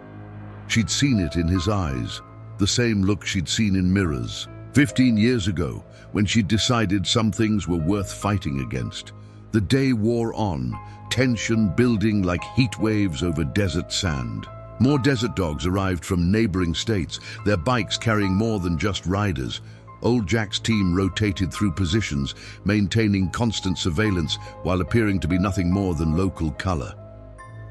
She'd seen it in his eyes, the same look she'd seen in mirrors. 15 years ago, when she'd decided some things were worth fighting against. The day wore on, tension building like heat waves over desert sand. More desert dogs arrived from neighboring states, their bikes carrying more than just riders. Old Jack's team rotated through positions, maintaining constant surveillance while appearing to be nothing more than local color.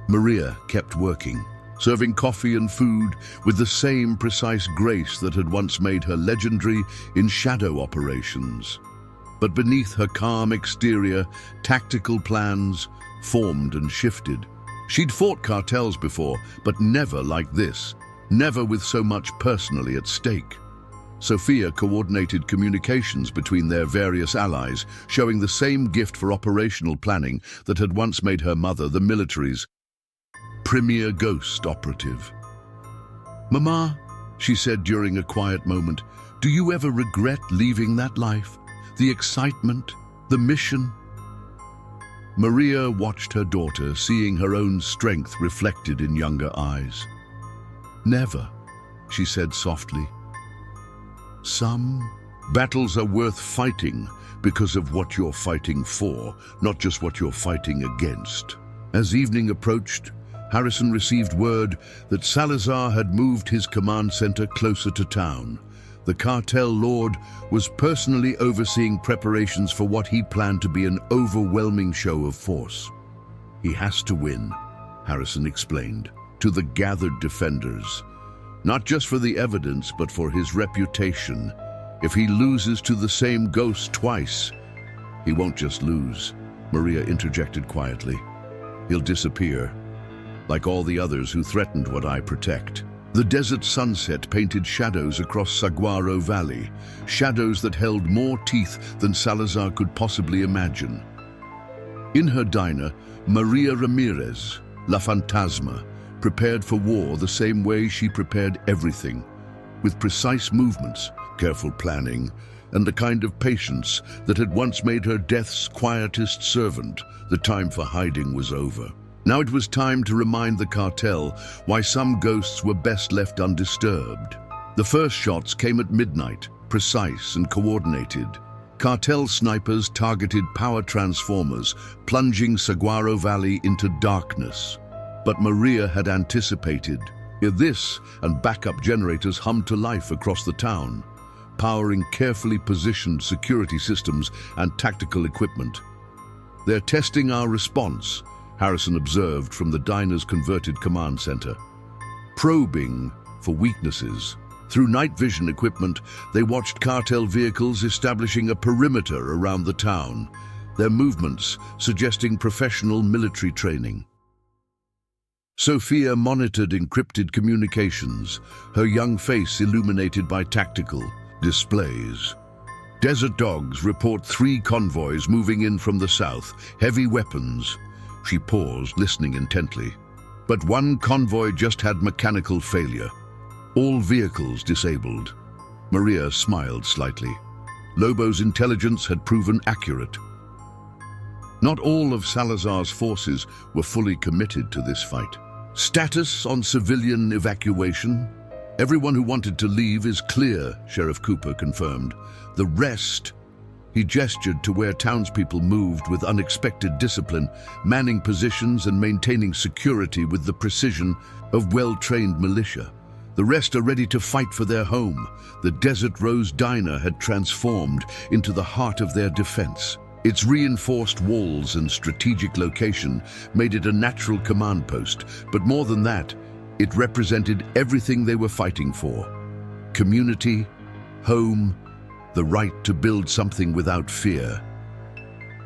Maria kept working, serving coffee and food with the same precise grace that had once made her legendary in shadow operations. But beneath her calm exterior, tactical plans formed and shifted. She'd fought cartels before, but never like this, never with so much personally at stake. Sofia coordinated communications between their various allies, showing the same gift for operational planning that had once made her mother the military's premier ghost operative. "Mama," she said during a quiet moment, "do you ever regret leaving that life? The excitement, the mission?" Maria watched her daughter, seeing her own strength reflected in younger eyes. "Never," she said softly. "Some battles are worth fighting because of what you're fighting for, not just what you're fighting against." As evening approached, Harrison received word that Salazar had moved his command center closer to town. The cartel lord was personally overseeing preparations for what he planned to be an overwhelming show of force. "He has to win," Harrison explained, to the gathered defenders. "Not just for the evidence, but for his reputation. If he loses to the same ghost twice, he won't just lose," Maria interjected quietly. "He'll disappear, like all the others who threatened what I protect." The desert sunset painted shadows across Saguaro Valley, shadows that held more teeth than Salazar could possibly imagine. In her diner, Maria Ramirez, La Fantasma, prepared for war the same way she prepared everything, with precise movements, careful planning, and the kind of patience that had once made her death's quietest servant. The time for hiding was over. Now it was time to remind the cartel why some ghosts were best left undisturbed. The first shots came at midnight, precise and coordinated. Cartel snipers targeted power transformers, plunging Saguaro Valley into darkness. But Maria had anticipated. This and backup generators hummed to life across the town, powering carefully positioned security systems and tactical equipment. "They're testing our response," Harrison observed from the diner's converted command center. Probing for weaknesses. Through night vision equipment, they watched cartel vehicles establishing a perimeter around the town, their movements suggesting professional military training. Sofia monitored encrypted communications, her young face illuminated by tactical displays. Desert dogs report 3 convoys moving in from the south, heavy weapons. She paused, listening intently. But one convoy just had mechanical failure. All vehicles disabled. Maria smiled slightly. Lobo's intelligence had proven accurate. Not all of Salazar's forces were fully committed to this fight. Status on civilian evacuation? Everyone who wanted to leave is clear, Sheriff Cooper confirmed. The rest... He gestured to where townspeople moved with unexpected discipline, manning positions and maintaining security with the precision of well-trained militia. The rest are ready to fight for their home. The Desert Rose Diner had transformed into the heart of their defense. Its reinforced walls and strategic location made it a natural command post, but more than that, it represented everything they were fighting for. Community, home, the right to build something without fear.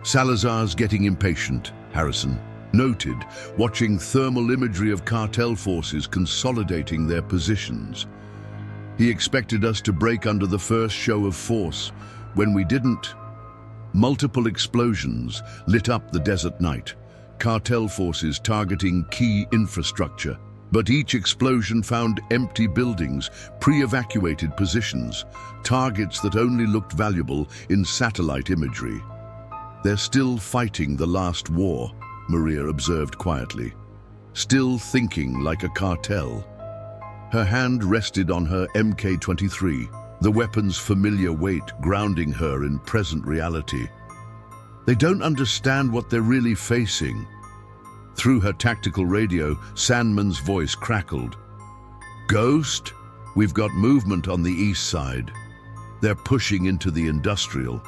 Salazar's getting impatient, Harrison noted, watching thermal imagery of cartel forces consolidating their positions. He expected us to break under the first show of force. When we didn't, multiple explosions lit up the desert night, cartel forces targeting key infrastructure. But each explosion found empty buildings, pre-evacuated positions, targets that only looked valuable in satellite imagery. They're still fighting the last war, Maria observed quietly. Still thinking like a cartel. Her hand rested on her Mk-23, the weapon's familiar weight grounding her in present reality. They don't understand what they're really facing. Through her tactical radio, Sandman's voice crackled. Ghost? We've got movement on the east side. They're pushing into the industrial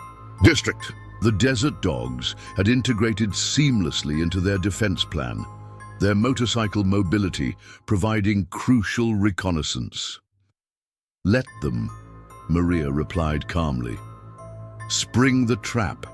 district. The Desert Dogs had integrated seamlessly into their defense plan, their motorcycle mobility providing crucial reconnaissance. Let them, Maria replied calmly. Spring the trap.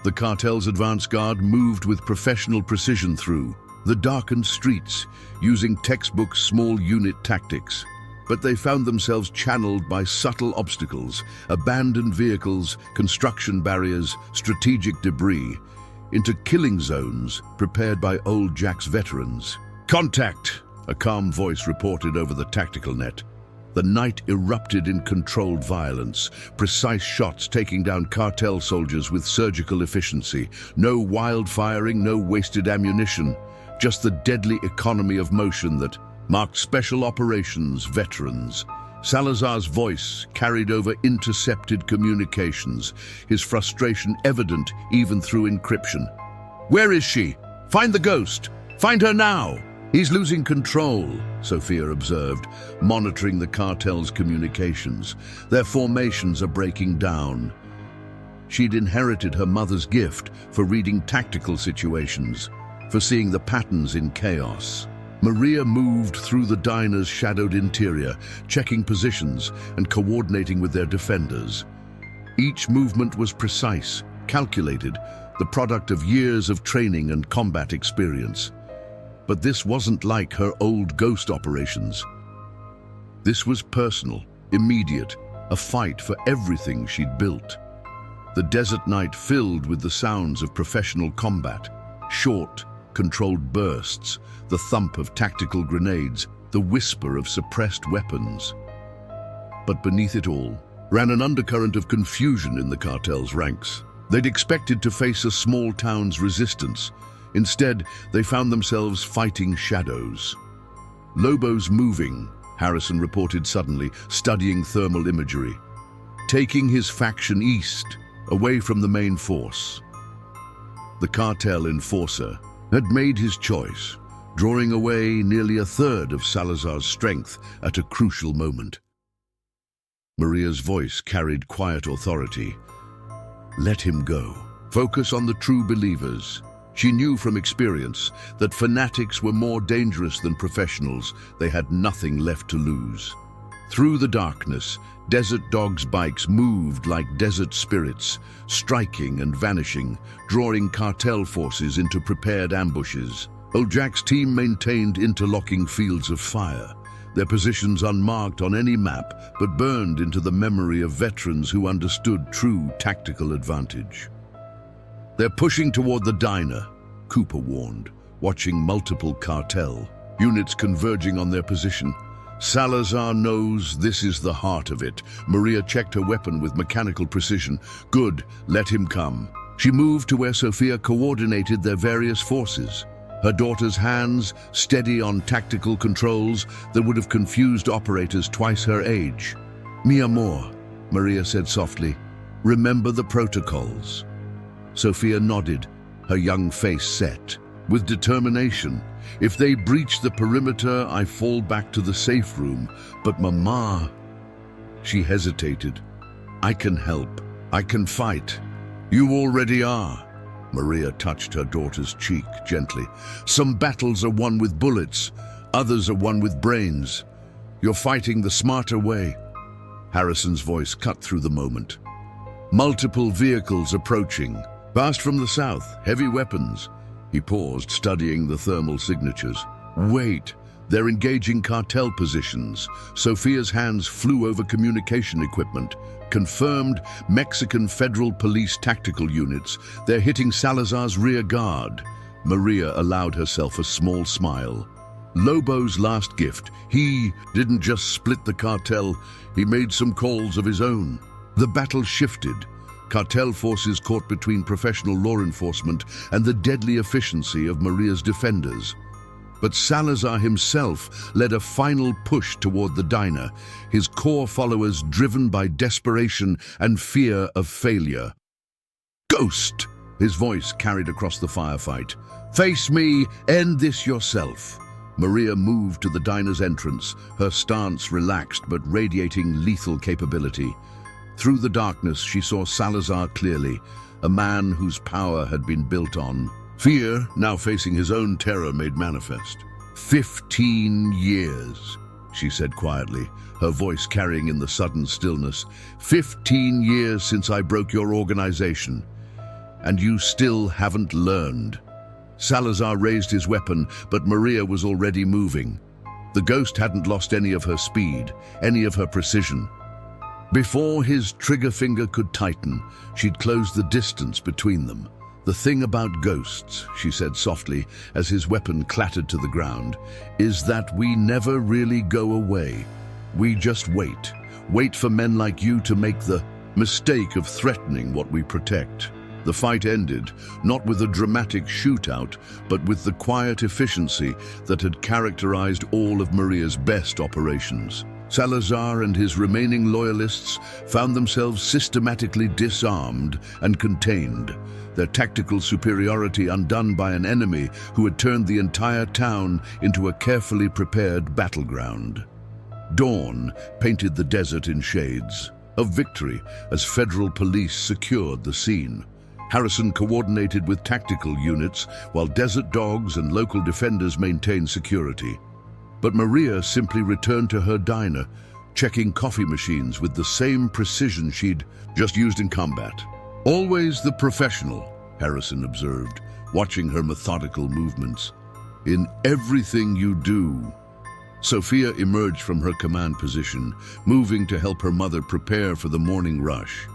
The cartel's advance guard moved with professional precision through the darkened streets, using textbook small unit tactics. But they found themselves channeled by subtle obstacles, abandoned vehicles, construction barriers, strategic debris, into killing zones prepared by Old Jack's veterans. Contact! A calm voice reported over the tactical net. The night erupted in controlled violence, precise shots taking down cartel soldiers with surgical efficiency. No wild firing, no wasted ammunition, just the deadly economy of motion that marked special operations veterans. Salazar's voice carried over intercepted communications, his frustration evident even through encryption. Where is she? Find the ghost! Find her now! He's losing control, Sofia observed, monitoring the cartel's communications. Their formations are breaking down. She'd inherited her mother's gift for reading tactical situations, for seeing the patterns in chaos. Maria moved through the diner's shadowed interior, checking positions and coordinating with their defenders. Each movement was precise, calculated, the product of years of training and combat experience. But this wasn't like her old ghost operations. This was personal, immediate, a fight for everything she'd built. The desert night filled with the sounds of professional combat, short, controlled bursts, the thump of tactical grenades, the whisper of suppressed weapons. But beneath it all ran an undercurrent of confusion in the cartel's ranks. They'd expected to face a small town's resistance. Instead, they found themselves fighting shadows. Lobo's moving, Harrison reported suddenly, studying thermal imagery, taking his faction east, away from the main force. The cartel enforcer had made his choice, drawing away nearly a third of Salazar's strength at a crucial moment. Maria's voice carried quiet authority. Let him go. Focus on the true believers. She knew from experience that fanatics were more dangerous than professionals. They had nothing left to lose. Through the darkness, Desert Dogs' bikes moved like desert spirits, striking and vanishing, drawing cartel forces into prepared ambushes. Old Jack's team maintained interlocking fields of fire, their positions unmarked on any map but burned into the memory of veterans who understood true tactical advantage. "They're pushing toward the diner," Cooper warned, watching multiple cartel units converging on their position. Salazar knows this is the heart of it. Maria checked her weapon with mechanical precision. "Good, let him come." She moved to where Sofia coordinated their various forces, her daughter's hands steady on tactical controls that would have confused operators twice her age. "Mi amor," Maria said softly, "remember the protocols." Sofia nodded, her young face set. With determination, "If they breach the perimeter, I fall back to the safe room. But Mama..." She hesitated. "I can help. I can fight." "You already are." Maria touched her daughter's cheek gently. "Some battles are won with bullets, others are won with brains. You're fighting the smarter way." Harrison's voice cut through the moment. Multiple vehicles approaching. Fast from the south, heavy weapons. He paused, studying the thermal signatures. "Wait, they're engaging cartel positions." Sofia's hands flew over communication equipment. "Confirmed Mexican Federal Police tactical units. They're hitting Salazar's rear guard." Maria allowed herself a small smile. Lobo's last gift. He didn't just split the cartel, he made some calls of his own. The battle shifted. Cartel forces caught between professional law enforcement and the deadly efficiency of Maria's defenders. But Salazar himself led a final push toward the diner, his core followers driven by desperation and fear of failure. "Ghost!" His voice carried across the firefight. "Face me, end this yourself." Maria moved to the diner's entrance, her stance relaxed but radiating lethal capability. Through the darkness, she saw Salazar clearly, a man whose power had been built on fear, now facing his own terror made manifest. 15 years, she said quietly, her voice carrying in the sudden stillness. 15 years since I broke your organization, and you still haven't learned. Salazar raised his weapon, but Maria was already moving. The ghost hadn't lost any of her speed, any of her precision. Before his trigger finger could tighten, she'd closed the distance between them. "The thing about ghosts," she said softly as his weapon clattered to the ground, "is that we never really go away. We just wait. Wait for men like you to make the mistake of threatening what we protect." The fight ended, not with a dramatic shootout, but with the quiet efficiency that had characterized all of Maria's best operations. Salazar and his remaining loyalists found themselves systematically disarmed and contained, their tactical superiority undone by an enemy who had turned the entire town into a carefully prepared battleground. Dawn painted the desert in shades of victory as federal police secured the scene. Harrison coordinated with tactical units while desert dogs and local defenders maintained security. But Maria simply returned to her diner, checking coffee machines with the same precision she'd just used in combat. "Always the professional," Harrison observed, watching her methodical movements. "In everything you do." Sofia emerged from her command position, moving to help her mother prepare for the morning rush.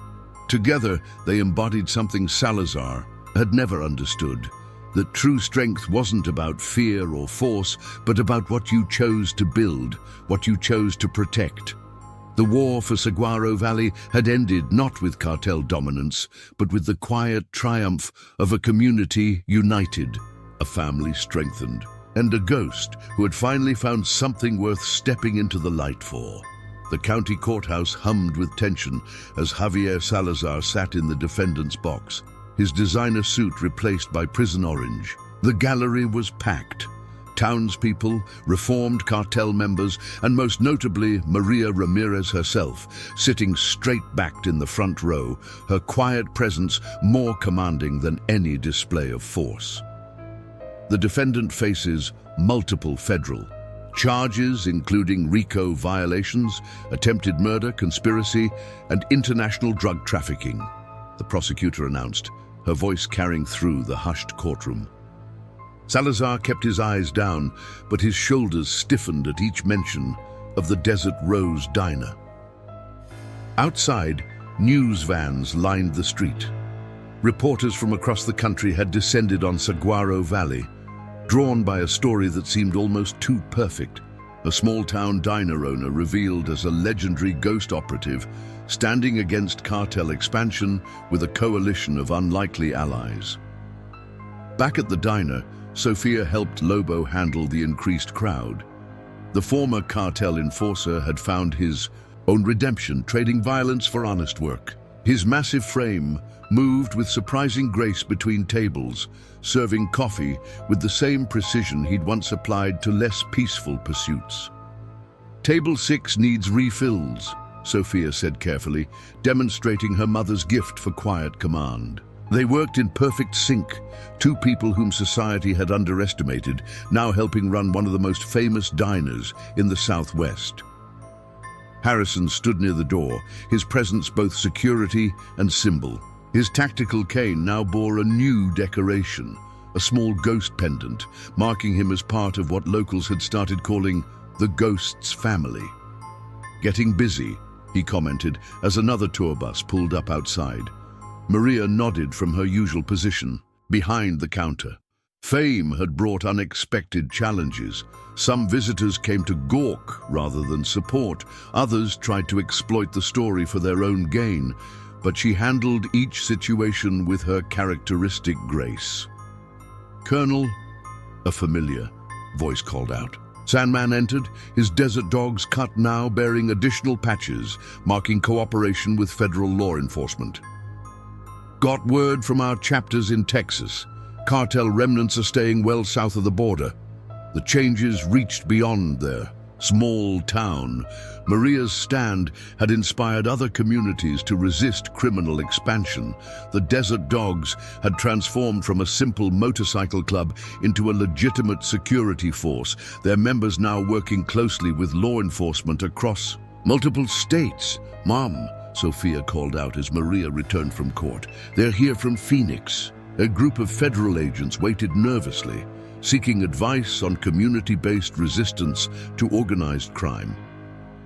Together, they embodied something Salazar had never understood. That true strength wasn't about fear or force, but about what you chose to build, what you chose to protect. The war for Saguaro Valley had ended not with cartel dominance, but with the quiet triumph of a community united, a family strengthened, and a ghost who had finally found something worth stepping into the light for. The county courthouse hummed with tension as Javier Salazar sat in the defendant's box, his designer suit replaced by prison orange. The gallery was packed. Townspeople, reformed cartel members, and most notably Maria Ramirez herself, sitting straight-backed in the front row, her quiet presence more commanding than any display of force. The defendant faces multiple federal charges, including RICO violations, attempted murder, conspiracy, and international drug trafficking, the prosecutor announced, her voice carrying through the hushed courtroom. Salazar kept his eyes down, but his shoulders stiffened at each mention of the Desert Rose diner. Outside, news vans lined the street. Reporters from across the country had descended on Saguaro Valley, drawn by a story that seemed almost too perfect. A small-town diner owner revealed as a legendary ghost operative standing against cartel expansion with a coalition of unlikely allies. Back at the diner, Sofia helped Lobo handle the increased crowd. The former cartel enforcer had found his own redemption, trading violence for honest work. His massive frame moved with surprising grace between tables, serving coffee with the same precision he'd once applied to less peaceful pursuits. "Table 6 needs refills," Sofia said carefully, demonstrating her mother's gift for quiet command. They worked in perfect sync, two people whom society had underestimated, now helping run one of the most famous diners in the Southwest. Harrison stood near the door, his presence both security and symbol. His tactical cane now bore a new decoration, a small ghost pendant, marking him as part of what locals had started calling the Ghost's family. "Getting busy," he commented as another tour bus pulled up outside. Maria nodded from her usual position, behind the counter. Fame had brought unexpected challenges. Some visitors came to gawk rather than support. Others tried to exploit the story for their own gain, but she handled each situation with her characteristic grace. "Colonel," a familiar voice called out. Sandman entered, his desert dogs cut now bearing additional patches, marking cooperation with federal law enforcement. "Got word from our chapters in Texas. Cartel remnants are staying well south of the border." The changes reached beyond their small town. Maria's stand had inspired other communities to resist criminal expansion. The Desert Dogs had transformed from a simple motorcycle club into a legitimate security force, their members now working closely with law enforcement across multiple states. "Mom," Sofia called out as Maria returned from court. "They're here from Phoenix." A group of federal agents waited nervously, seeking advice on community-based resistance to organized crime.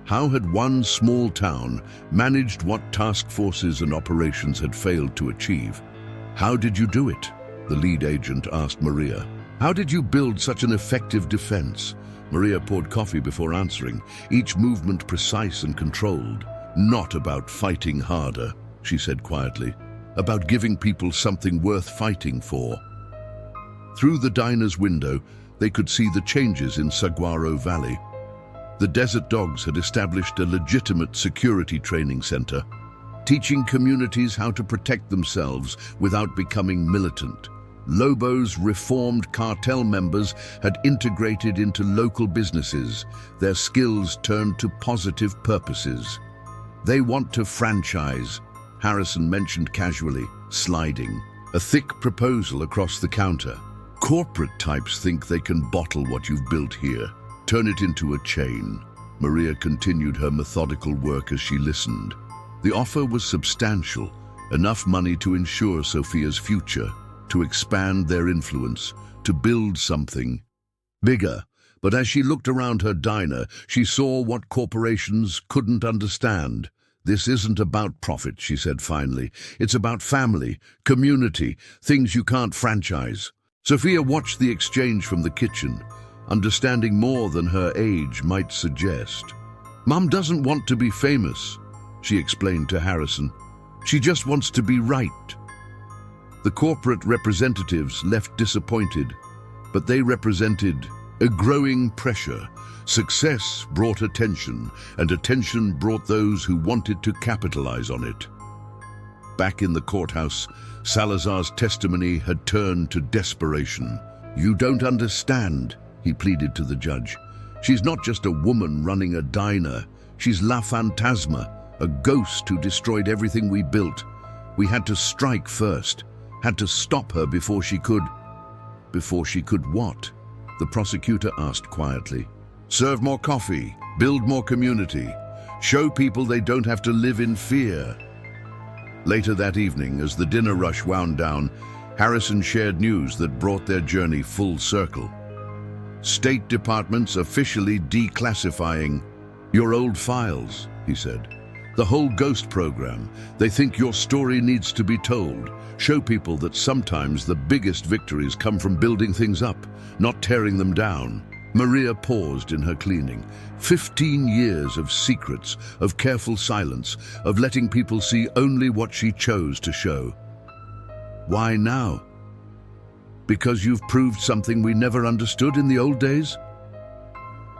How had one small town managed what task forces and operations had failed to achieve? "How did you do it?" the lead agent asked Maria. "How did you build such an effective defense?" Maria poured coffee before answering, each movement precise and controlled. "Not about fighting harder," she said quietly. "About giving people something worth fighting for." Through the diner's window, they could see the changes in Saguaro Valley. The Desert Dogs had established a legitimate security training center, teaching communities how to protect themselves without becoming militant. Lobo's reformed cartel members had integrated into local businesses, their skills turned to positive purposes. "They want to franchise," Harrison mentioned casually, sliding a thick proposal across the counter. "Corporate types think they can bottle what you've built here, turn it into a chain." Maria continued her methodical work as she listened. The offer was substantial, enough money to ensure Sofia's future, to expand their influence, to build something bigger. But as she looked around her diner, she saw what corporations couldn't understand. "This isn't about profit," she said finally. "It's about family, community, things you can't franchise." Sofia watched the exchange from the kitchen, understanding more than her age might suggest. "Mom doesn't want to be famous," she explained to Harrison. "She just wants to be right." The corporate representatives left disappointed, but they represented a growing pressure. Success brought attention, and attention brought those who wanted to capitalize on it. Back in the courthouse, Salazar's testimony had turned to desperation. "You don't understand," he pleaded to the judge. "She's not just a woman running a diner. She's La Fantasma, a ghost who destroyed everything we built. We had to strike first, had to stop her before she could..." "Before she could what?" the prosecutor asked quietly. "Serve more coffee, build more community, show people they don't have to live in fear." Later that evening, as the dinner rush wound down, Harrison shared news that brought their journey full circle. State departments officially declassifying your old files, he said. The whole ghost program. They think your story needs to be told. Show people that sometimes the biggest victories come from building things up, not tearing them down. Maria paused in her cleaning. 15 years of secrets, of careful silence, of letting people see only what she chose to show. Why now? Because you've proved something we never understood in the old days?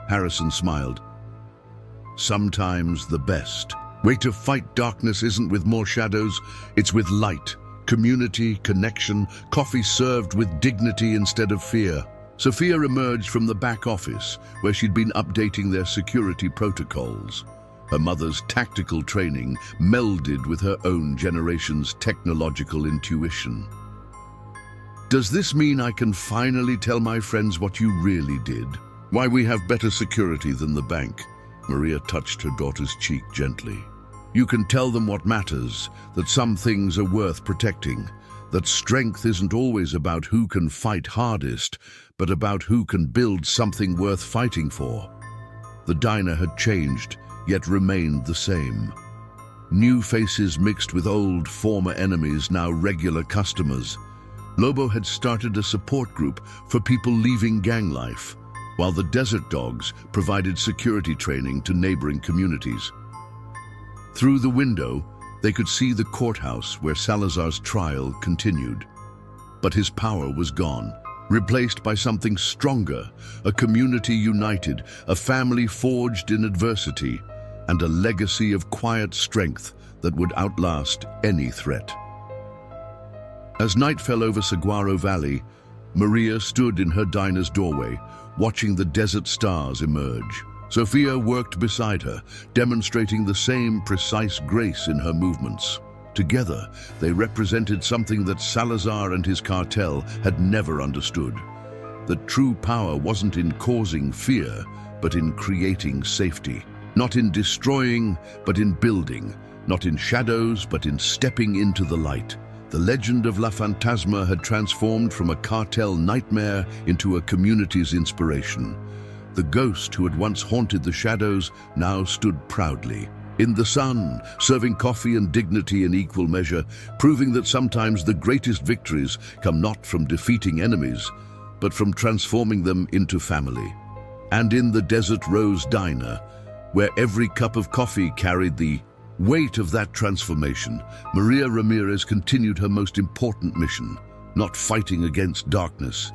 Harrison smiled. Sometimes the best way to fight darkness isn't with more shadows, it's with light, community, connection, coffee served with dignity instead of fear. Sofia emerged from the back office, where she'd been updating their security protocols. Her mother's tactical training melded with her own generation's technological intuition. Does this mean I can finally tell my friends what you really did? Why we have better security than the bank? Maria touched her daughter's cheek gently. You can tell them what matters, that some things are worth protecting, that strength isn't always about who can fight hardest, but about who can build something worth fighting for. The diner had changed, yet remained the same. New faces mixed with old former enemies, now regular customers. Lobo had started a support group for people leaving gang life, while the Desert Dogs provided security training to neighboring communities. Through the window, they could see the courthouse where Salazar's trial continued. But his power was gone, replaced by something stronger, a community united, a family forged in adversity, and a legacy of quiet strength that would outlast any threat. As night fell over Saguaro Valley, Maria stood in her diner's doorway, watching the desert stars emerge. Sofia worked beside her, demonstrating the same precise grace in her movements. Together, they represented something that Salazar and his cartel had never understood. That true power wasn't in causing fear, but in creating safety. Not in destroying, but in building. Not in shadows, but in stepping into the light. The legend of La Fantasma had transformed from a cartel nightmare into a community's inspiration. The ghost who had once haunted the shadows now stood proudly, in the sun, serving coffee and dignity in equal measure, proving that sometimes the greatest victories come not from defeating enemies, but from transforming them into family. And in the Desert Rose Diner, where every cup of coffee carried the weight of that transformation, Maria Ramirez continued her most important mission, not fighting against darkness,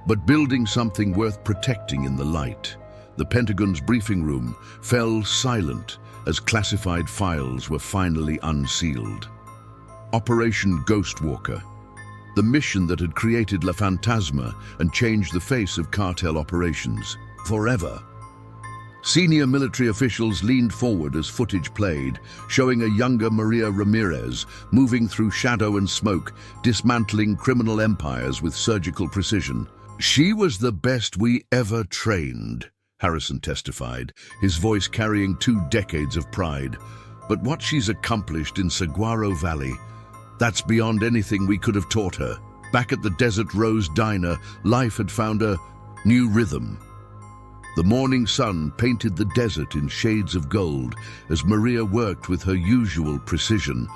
but building something worth protecting in the light. The Pentagon's briefing room fell silent as classified files were finally unsealed. Operation Ghostwalker, the mission that had created La Fantasma and changed the face of cartel operations forever. Senior military officials leaned forward as footage played, showing a younger Maria Ramirez moving through shadow and smoke, dismantling criminal empires with surgical precision. She was the best we ever trained, Harrison testified, his voice carrying 2 decades of pride. But what she's accomplished in Saguaro Valley, that's beyond anything we could have taught her. Back at the Desert Rose Diner, life had found a new rhythm. The morning sun painted the desert in shades of gold as Maria worked with her usual precision,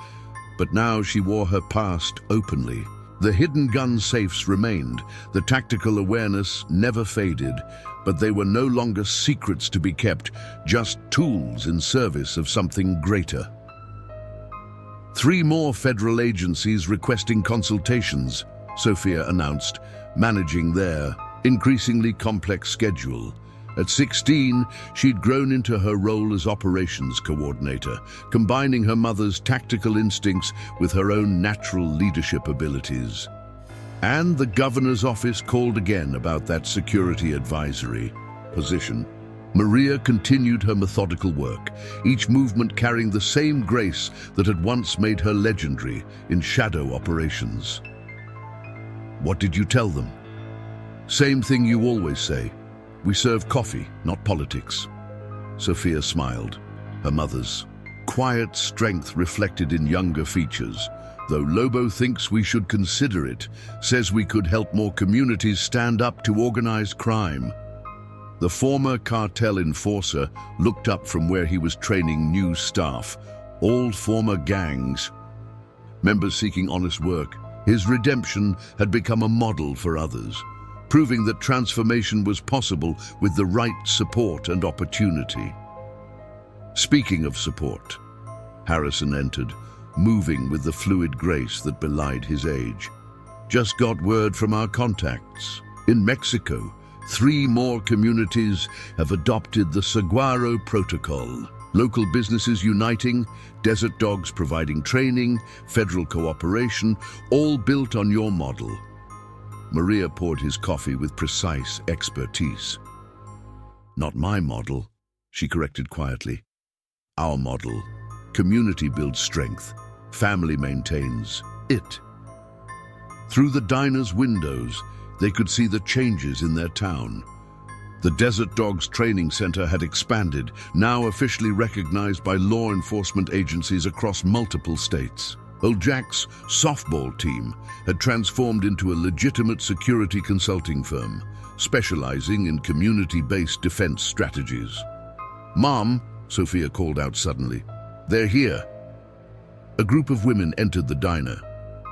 but now she wore her past openly. The hidden gun safes remained, the tactical awareness never faded, but they were no longer secrets to be kept, just tools in service of something greater. 3 more federal agencies requesting consultations, Sofia announced, managing their increasingly complex schedule. At 16, she'd grown into her role as operations coordinator, combining her mother's tactical instincts with her own natural leadership abilities. And the governor's office called again about that security advisory position. Maria continued her methodical work, each movement carrying the same grace that had once made her legendary in shadow operations. What did you tell them? Same thing you always say. We serve coffee, not politics. Sofia smiled, her mother's quiet strength reflected in younger features. though Lobo thinks we should consider it, says we could help more communities stand up to organized crime. The former cartel enforcer looked up from where he was training new staff, all former gangs, members seeking honest work. His redemption had become a model for others, proving that transformation was possible with the right support and opportunity. Speaking of support, Harrison entered, moving with the fluid grace that belied his age. Just got word from our contacts. In Mexico, 3 more communities have adopted the Saguaro Protocol. Local businesses uniting, desert dogs providing training, federal cooperation, all built on your model. Maria poured his coffee with precise expertise. Not my model, she corrected quietly. Our model. Community builds strength. Family maintains it. Through the diner's windows, they could see the changes in their town. The Desert Dogs Training Center had expanded, now officially recognized by law enforcement agencies across multiple states. Old Jack's softball team had transformed into a legitimate security consulting firm, specializing in community-based defense strategies. "Mom," Sofia called out suddenly, "they're here." A group of women entered the diner,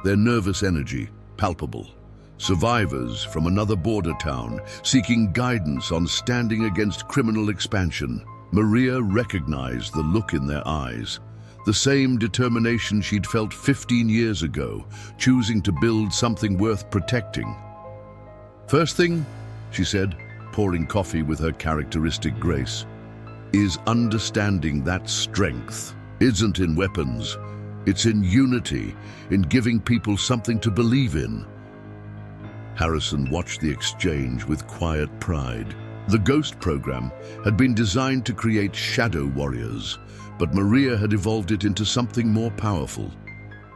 their nervous energy palpable. Survivors from another border town seeking guidance on standing against criminal expansion. Maria recognized the look in their eyes, the same determination she'd felt 15 years ago, choosing to build something worth protecting. "First thing," she said, pouring coffee with her characteristic grace, "is understanding that strength isn't in weapons. It's in unity, in giving people something to believe in." Harrison watched the exchange with quiet pride. The Ghost program had been designed to create shadow warriors, but Maria had evolved it into something more powerful.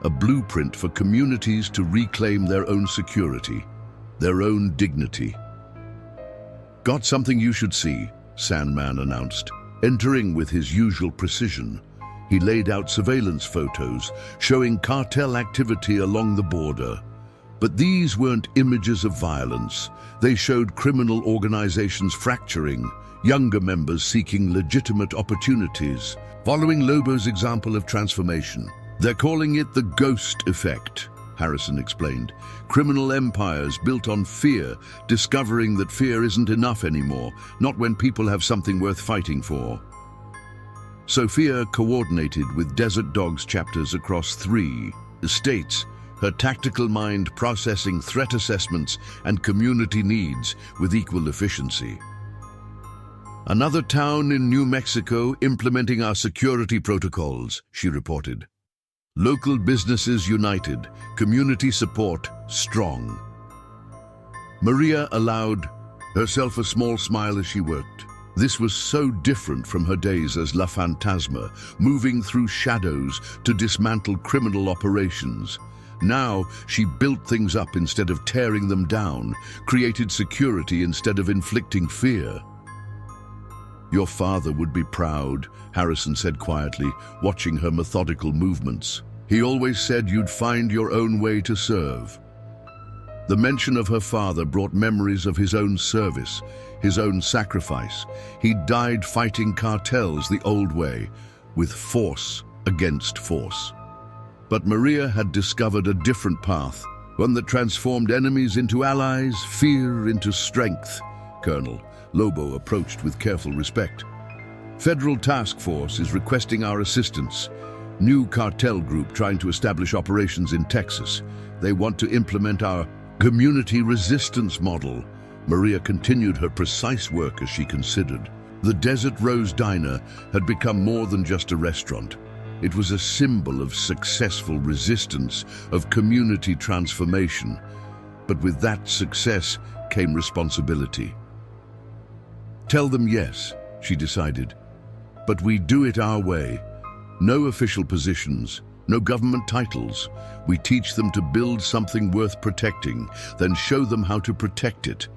A blueprint for communities to reclaim their own security, their own dignity. "Got something you should see," Sandman announced, entering with his usual precision. He laid out surveillance photos showing cartel activity along the border. But these weren't images of violence. They showed criminal organizations fracturing, younger members seeking legitimate opportunities, following Lobo's example of transformation. "They're calling it the Ghost Effect," Harrison explained. "Criminal empires built on fear, discovering that fear isn't enough anymore, not when people have something worth fighting for." Sofia coordinated with Desert Dogs chapters across 3 states, her tactical mind processing threat assessments and community needs with equal efficiency. "Another town in New Mexico implementing our security protocols," she reported. "Local businesses united, community support strong." Maria allowed herself a small smile as she worked. This was so different from her days as La Fantasma, moving through shadows to dismantle criminal operations. Now, she built things up instead of tearing them down, created security instead of inflicting fear. "Your father would be proud," Harrison said quietly, watching her methodical movements. "He always said you'd find your own way to serve." The mention of her father brought memories of his own service, his own sacrifice. He died fighting cartels the old way, with force against force. But Maria had discovered a different path, one that transformed enemies into allies, fear into strength. "Colonel," Lobo approached with careful respect. "Federal task force is requesting our assistance. New cartel group trying to establish operations in Texas. They want to implement our community resistance model." Maria continued her precise work as she considered. The Desert Rose Diner had become more than just a restaurant. It was a symbol of successful resistance, of community transformation. But with that success came responsibility. "Tell them yes," she decided. "But we do it our way. No official positions, no government titles. We teach them to build something worth protecting, then show them how to protect it."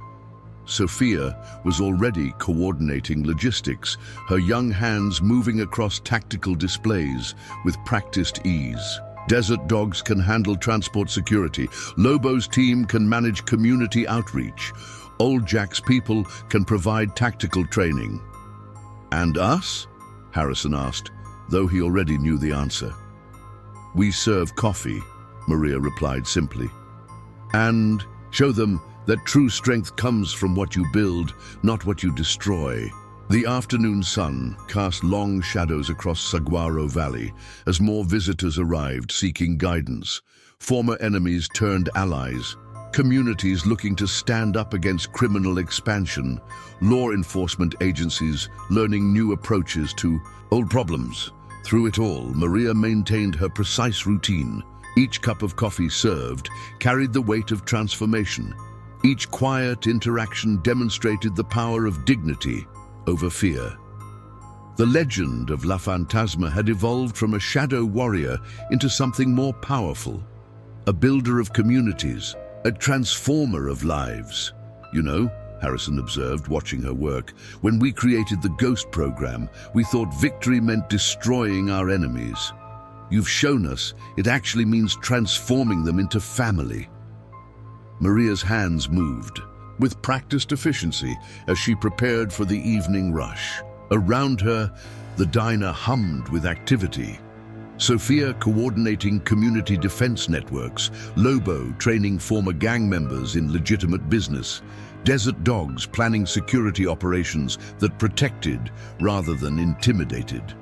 Sofia was already coordinating logistics, her young hands moving across tactical displays with practiced ease. Desert dogs can handle transport security. Lobo's team can manage community outreach. Old Jack's people can provide tactical training. And us? Harrison asked, though he already knew the answer. We serve coffee, Maria replied simply. And show them that true strength comes from what you build, not what you destroy. The afternoon sun cast long shadows across Saguaro Valley as more visitors arrived seeking guidance. Former enemies turned allies, communities looking to stand up against criminal expansion, law enforcement agencies learning new approaches to old problems. Through it all, Maria maintained her precise routine. Each cup of coffee served carried the weight of transformation. Each quiet interaction demonstrated the power of dignity over fear. The legend of La Fantasma had evolved from a shadow warrior into something more powerful, a builder of communities, a transformer of lives. You know, Harrison observed, watching her work, when we created the Ghost program, we thought victory meant destroying our enemies. You've shown us it actually means transforming them into family. Maria's hands moved with practiced efficiency as she prepared for the evening rush. Around her, the diner hummed with activity. Sofia coordinating community defense networks, Lobo training former gang members in legitimate business, desert dogs planning security operations that protected rather than intimidated.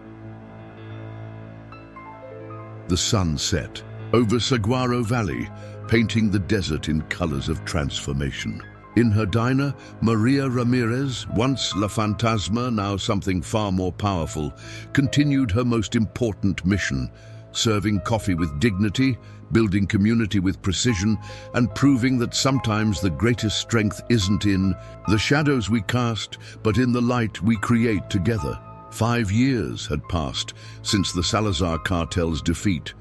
The sun set over Saguaro Valley, painting the desert in colors of transformation. In her diner, Maria Ramirez, once La Fantasma, now something far more powerful, continued her most important mission, serving coffee with dignity, building community with precision, and proving that sometimes the greatest strength isn't in the shadows we cast, but in the light we create together. 5 years had passed since the Salazar cartel's defeat,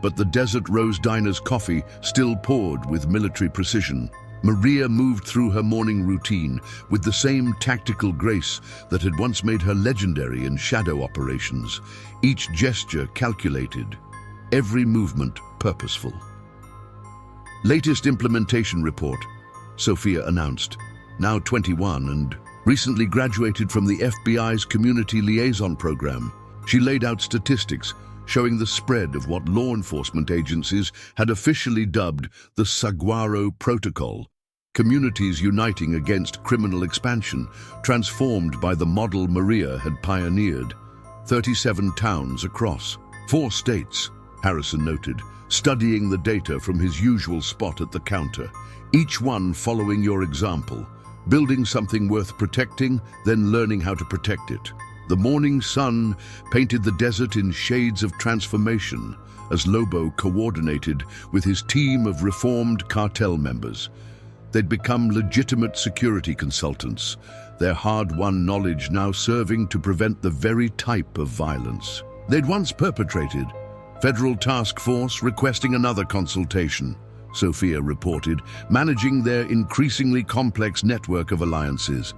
but the Desert Rose Diner's coffee still poured with military precision. Maria moved through her morning routine with the same tactical grace that had once made her legendary in shadow operations, each gesture calculated, every movement purposeful. Latest implementation report, Sofia announced, now 21 and recently graduated from the FBI's Community Liaison Program. She laid out statistics showing the spread of what law enforcement agencies had officially dubbed the Saguaro Protocol, communities uniting against criminal expansion, transformed by the model Maria had pioneered. 37 towns across 4 states, Harrison noted, studying the data from his usual spot at the counter, each one following your example, building something worth protecting, then learning how to protect it. The morning sun painted the desert in shades of transformation as Lobo coordinated with his team of reformed cartel members. They'd become legitimate security consultants, their hard-won knowledge now serving to prevent the very type of violence they'd once perpetrated. Federal task force requesting another consultation, Sofia reported, managing their increasingly complex network of alliances.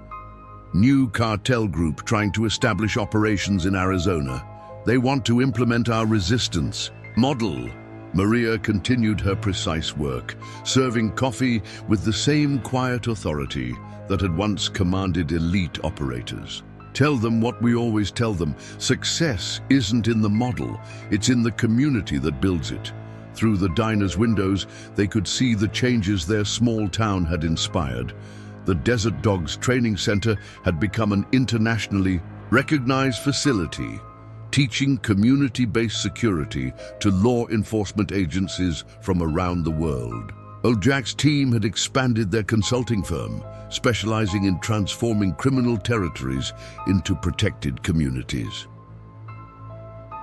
New cartel group trying to establish operations in Arizona. They want to implement our resistance model. Maria continued her precise work, serving coffee with the same quiet authority that had once commanded elite operators. Tell them what we always tell them. Success isn't in the model, it's in the community that builds it. Through the diner's windows, they could see the changes their small town had inspired. The Desert Dogs Training Center had become an internationally recognized facility, teaching community-based security to law enforcement agencies from around the world. Old Jack's team had expanded their consulting firm, specializing in transforming criminal territories into protected communities.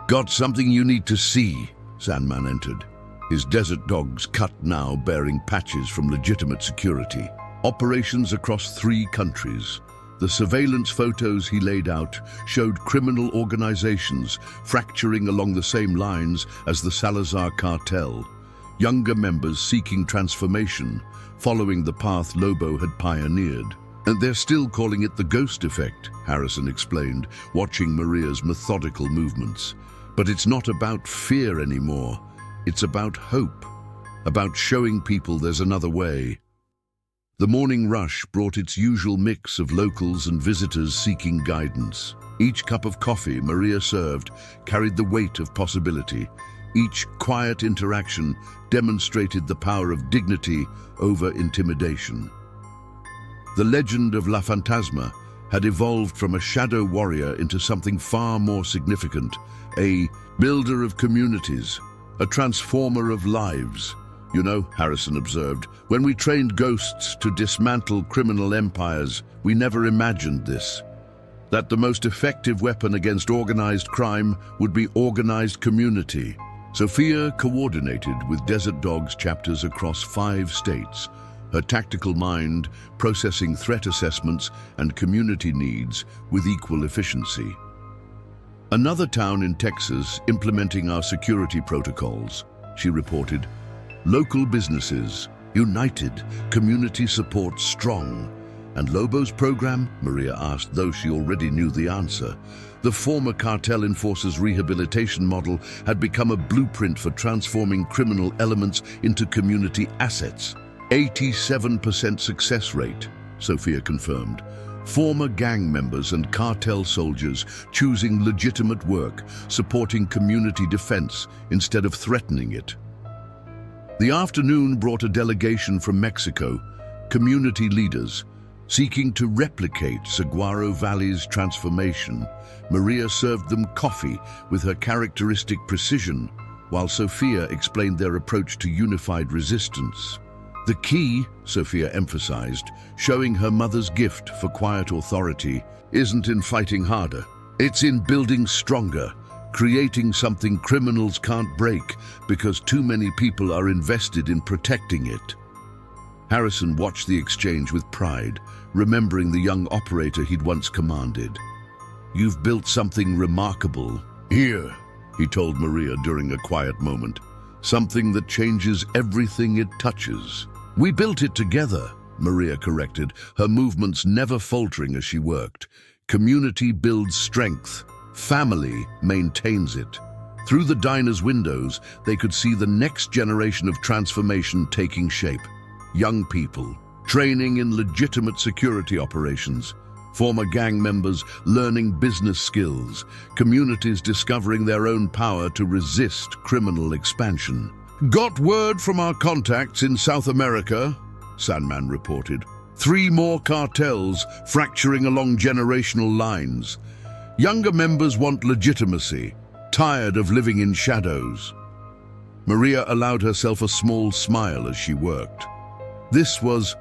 Got something you need to see, Sandman entered, his desert dogs cut now bearing patches from legitimate security. Operations across 3 countries. The surveillance photos he laid out showed criminal organizations fracturing along the same lines as the Salazar cartel, younger members seeking transformation, following the path Lobo had pioneered. And they're still calling it the ghost effect, Harrison explained, watching Maria's methodical movements. But it's not about fear anymore. It's about hope, about showing people there's another way. The morning rush brought its usual mix of locals and visitors seeking guidance. Each cup of coffee Maria served carried the weight of possibility. Each quiet interaction demonstrated the power of dignity over intimidation. The legend of La Fantasma had evolved from a shadow warrior into something far more significant, a builder of communities, a transformer of lives. You know, Harrison observed, when we trained ghosts to dismantle criminal empires, we never imagined this. That the most effective weapon against organized crime would be organized community. Sofia coordinated with Desert Dogs chapters across 5 states, her tactical mind processing threat assessments and community needs with equal efficiency. Another town in Texas implementing our security protocols, she reported. Local businesses, united, community support strong. And Lobo's program? Maria asked, though she already knew the answer. The former cartel enforcer's rehabilitation model had become a blueprint for transforming criminal elements into community assets. 87% success rate, Sofia confirmed. Former gang members and cartel soldiers choosing legitimate work, supporting community defense instead of threatening it. The afternoon brought a delegation from Mexico, community leaders, seeking to replicate Saguaro Valley's transformation. Maria served them coffee with her characteristic precision, while Sofia explained their approach to unified resistance. The key, Sofia emphasized, showing her mother's gift for quiet authority, isn't in fighting harder. It's in building stronger, creating something criminals can't break because too many people are invested in protecting it. Harrison watched the exchange with pride, remembering the young operator he'd once commanded. "You've built something remarkable here," he told Maria during a quiet moment. "Something that changes everything it touches." "We built it together," Maria corrected, her movements never faltering as she worked. "Community builds strength. Family maintains it." Through the diner's windows, they could see the next generation of transformation taking shape. Young people, training in legitimate security operations, former gang members learning business skills, communities discovering their own power to resist criminal expansion. "Got word from our contacts in South America," Sandman reported. 3 more cartels fracturing along generational lines. Younger members want legitimacy, tired of living in shadows. Maria allowed herself a small smile as she worked. This was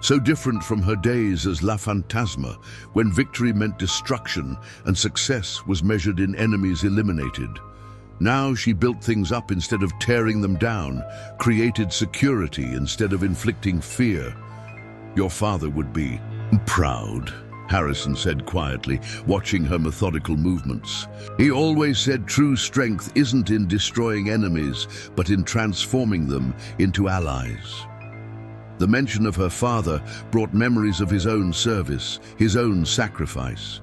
so different from her days as La Fantasma, when victory meant destruction and success was measured in enemies eliminated. Now she built things up instead of tearing them down, created security instead of inflicting fear. "Your father would be proud," Harrison said quietly, watching her methodical movements. "He always said true strength isn't in destroying enemies, but in transforming them into allies." The mention of her father brought memories of his own service, his own sacrifice.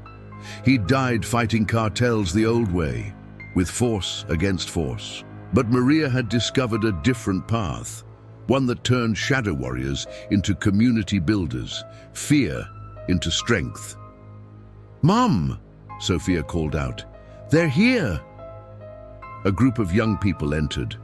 He died fighting cartels the old way, with force against force. But Maria had discovered a different path, one that turned shadow warriors into community builders, fear into strength. "Mom!" Sofia called out. "They're here!" A group of young people entered,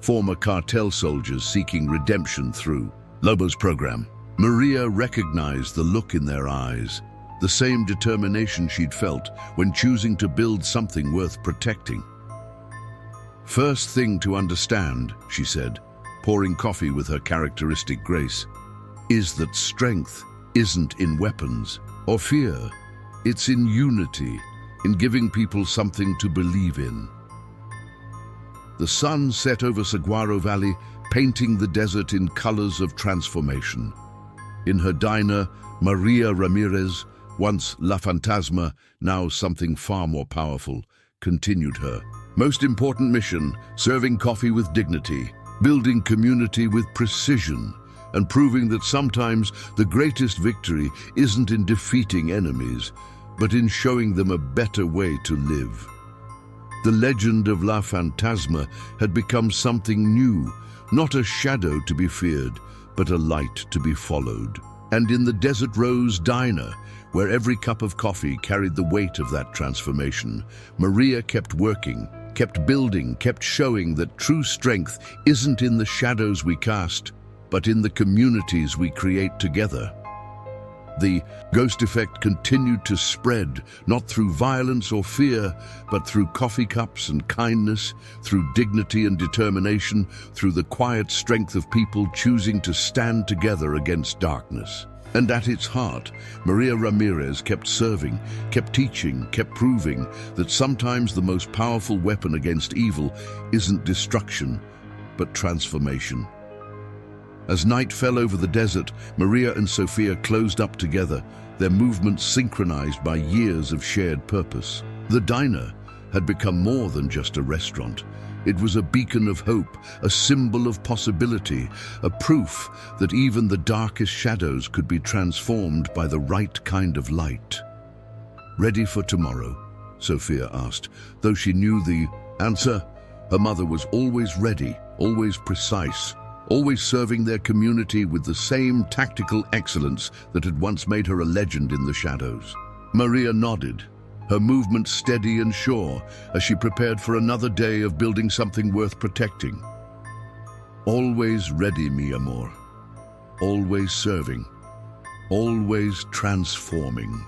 former cartel soldiers seeking redemption through Lobo's program. Maria recognized the look in their eyes, the same determination she'd felt when choosing to build something worth protecting. "First thing to understand," she said, pouring coffee with her characteristic grace, "is that strength isn't in weapons or fear. It's in unity, in giving people something to believe in." The sun set over Saguaro Valley, painting the desert in colors of transformation. In her diner, Maria Ramirez, once La Fantasma, now something far more powerful, continued her most important mission, serving coffee with dignity, building community with precision, and proving that sometimes the greatest victory isn't in defeating enemies, but in showing them a better way to live. The legend of La Fantasma had become something new, not a shadow to be feared, but a light to be followed. And in the Desert Rose Diner, where every cup of coffee carried the weight of that transformation, Maria kept working, kept building, kept showing that true strength isn't in the shadows we cast, but in the communities we create together. The ghost effect continued to spread, not through violence or fear, but through coffee cups and kindness, through dignity and determination, through the quiet strength of people choosing to stand together against darkness. And at its heart, Maria Ramirez kept serving, kept teaching, kept proving that sometimes the most powerful weapon against evil isn't destruction, but transformation. As night fell over the desert, Maria and Sofia closed up together, their movements synchronized by years of shared purpose. The diner had become more than just a restaurant. It was a beacon of hope, a symbol of possibility, a proof that even the darkest shadows could be transformed by the right kind of light. "Ready for tomorrow?" Sofia asked. Though she knew the answer, her mother was always ready, always precise, always serving their community with the same tactical excellence that had once made her a legend in the shadows. Maria nodded, her movements steady and sure as she prepared for another day of building something worth protecting. Always ready, mi amor. Always serving. Always transforming.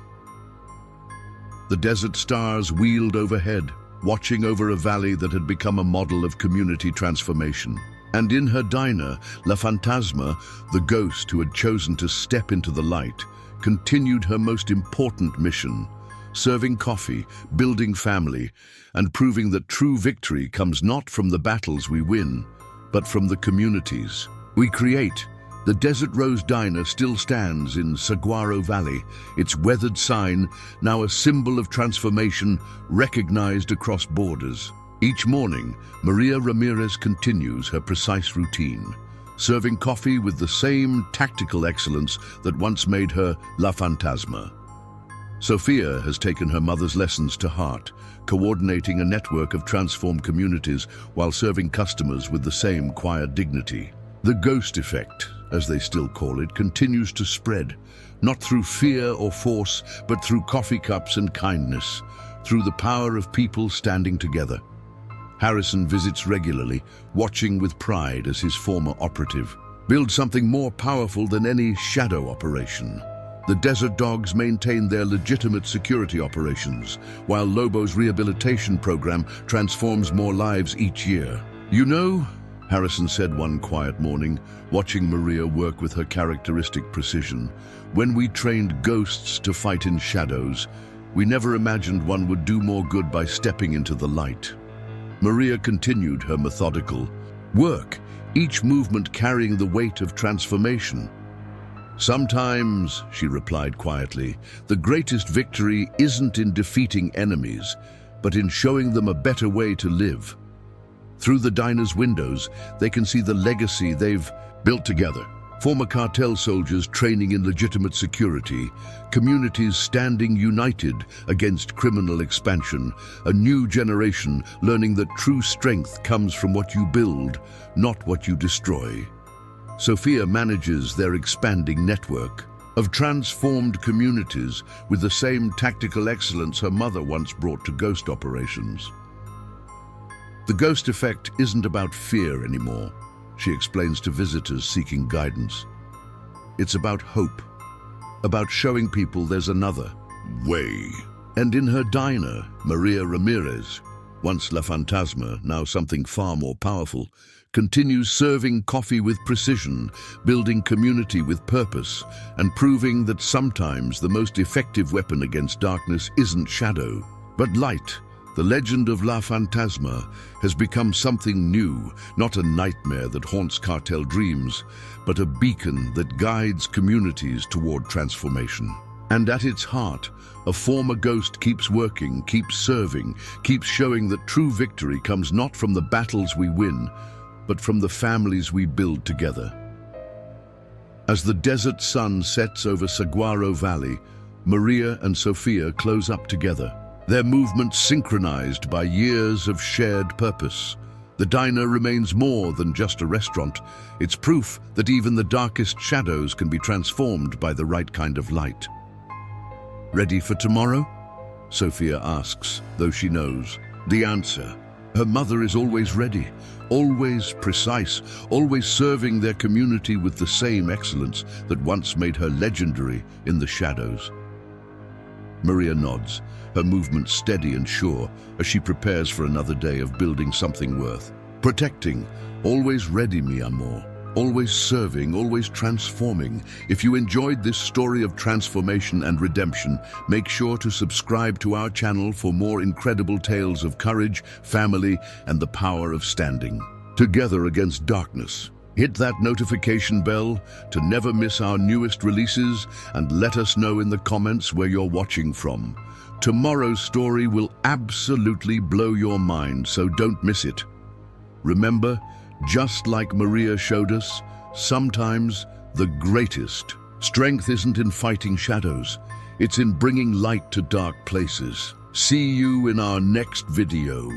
The desert stars wheeled overhead, watching over a valley that had become a model of community transformation. And in her diner, La Fantasma, the ghost who had chosen to step into the light, continued her most important mission, serving coffee, building family, and proving that true victory comes not from the battles we win, but from the communities we create. The Desert Rose Diner still stands in Saguaro Valley, its weathered sign now a symbol of transformation recognized across borders. Each morning, Maria Ramirez continues her precise routine, serving coffee with the same tactical excellence that once made her La Fantasma. Sofia has taken her mother's lessons to heart, coordinating a network of transformed communities while serving customers with the same quiet dignity. The ghost effect, as they still call it, continues to spread, not through fear or force, but through coffee cups and kindness, through the power of people standing together. Harrison visits regularly, watching with pride as his former operative builds something more powerful than any shadow operation. The Desert Dogs maintain their legitimate security operations, while Lobo's rehabilitation program transforms more lives each year. "You know," Harrison said one quiet morning, watching Maria work with her characteristic precision, "when we trained ghosts to fight in shadows, we never imagined one would do more good by stepping into the light." Maria continued her methodical work, each movement carrying the weight of transformation. "Sometimes," she replied quietly, "the greatest victory isn't in defeating enemies, but in showing them a better way to live." Through the diner's windows, they can see the legacy they've built together. Former cartel soldiers training in legitimate security, communities standing united against criminal expansion, a new generation learning that true strength comes from what you build, not what you destroy. Sofia manages their expanding network of transformed communities with the same tactical excellence her mother once brought to ghost operations. The ghost effect isn't about fear anymore, she explains to visitors seeking guidance. It's about hope, about showing people there's another way. And in her diner, Maria Ramirez, once La Fantasma, now something far more powerful, continues serving coffee with precision, building community with purpose, and proving that sometimes the most effective weapon against darkness isn't shadow, but light. The legend of La Fantasma has become something new, not a nightmare that haunts cartel dreams, but a beacon that guides communities toward transformation. And at its heart, a former ghost keeps working, keeps serving, keeps showing that true victory comes not from the battles we win, but from the families we build together. As the desert sun sets over Saguaro Valley, Maria and Sofia close up together, their movements synchronized by years of shared purpose. The diner remains more than just a restaurant. It's proof that even the darkest shadows can be transformed by the right kind of light. Ready for tomorrow? Sofia asks, though she knows the answer. Her mother is always ready, always precise, always serving their community with the same excellence that once made her legendary in the shadows. Maria nods, her movements steady and sure as she prepares for another day of building something worth protecting. Always ready, mi amor. Always serving, always transforming. If you enjoyed this story of transformation and redemption, make sure to subscribe to our channel for more incredible tales of courage, family, and the power of standing together against darkness. Hit that notification bell to never miss our newest releases, and let us know in the comments where you're watching from. Tomorrow's story will absolutely blow your mind, so don't miss it. Remember, just like Maria showed us, sometimes the greatest strength isn't in fighting shadows, it's in bringing light to dark places. See you in our next video.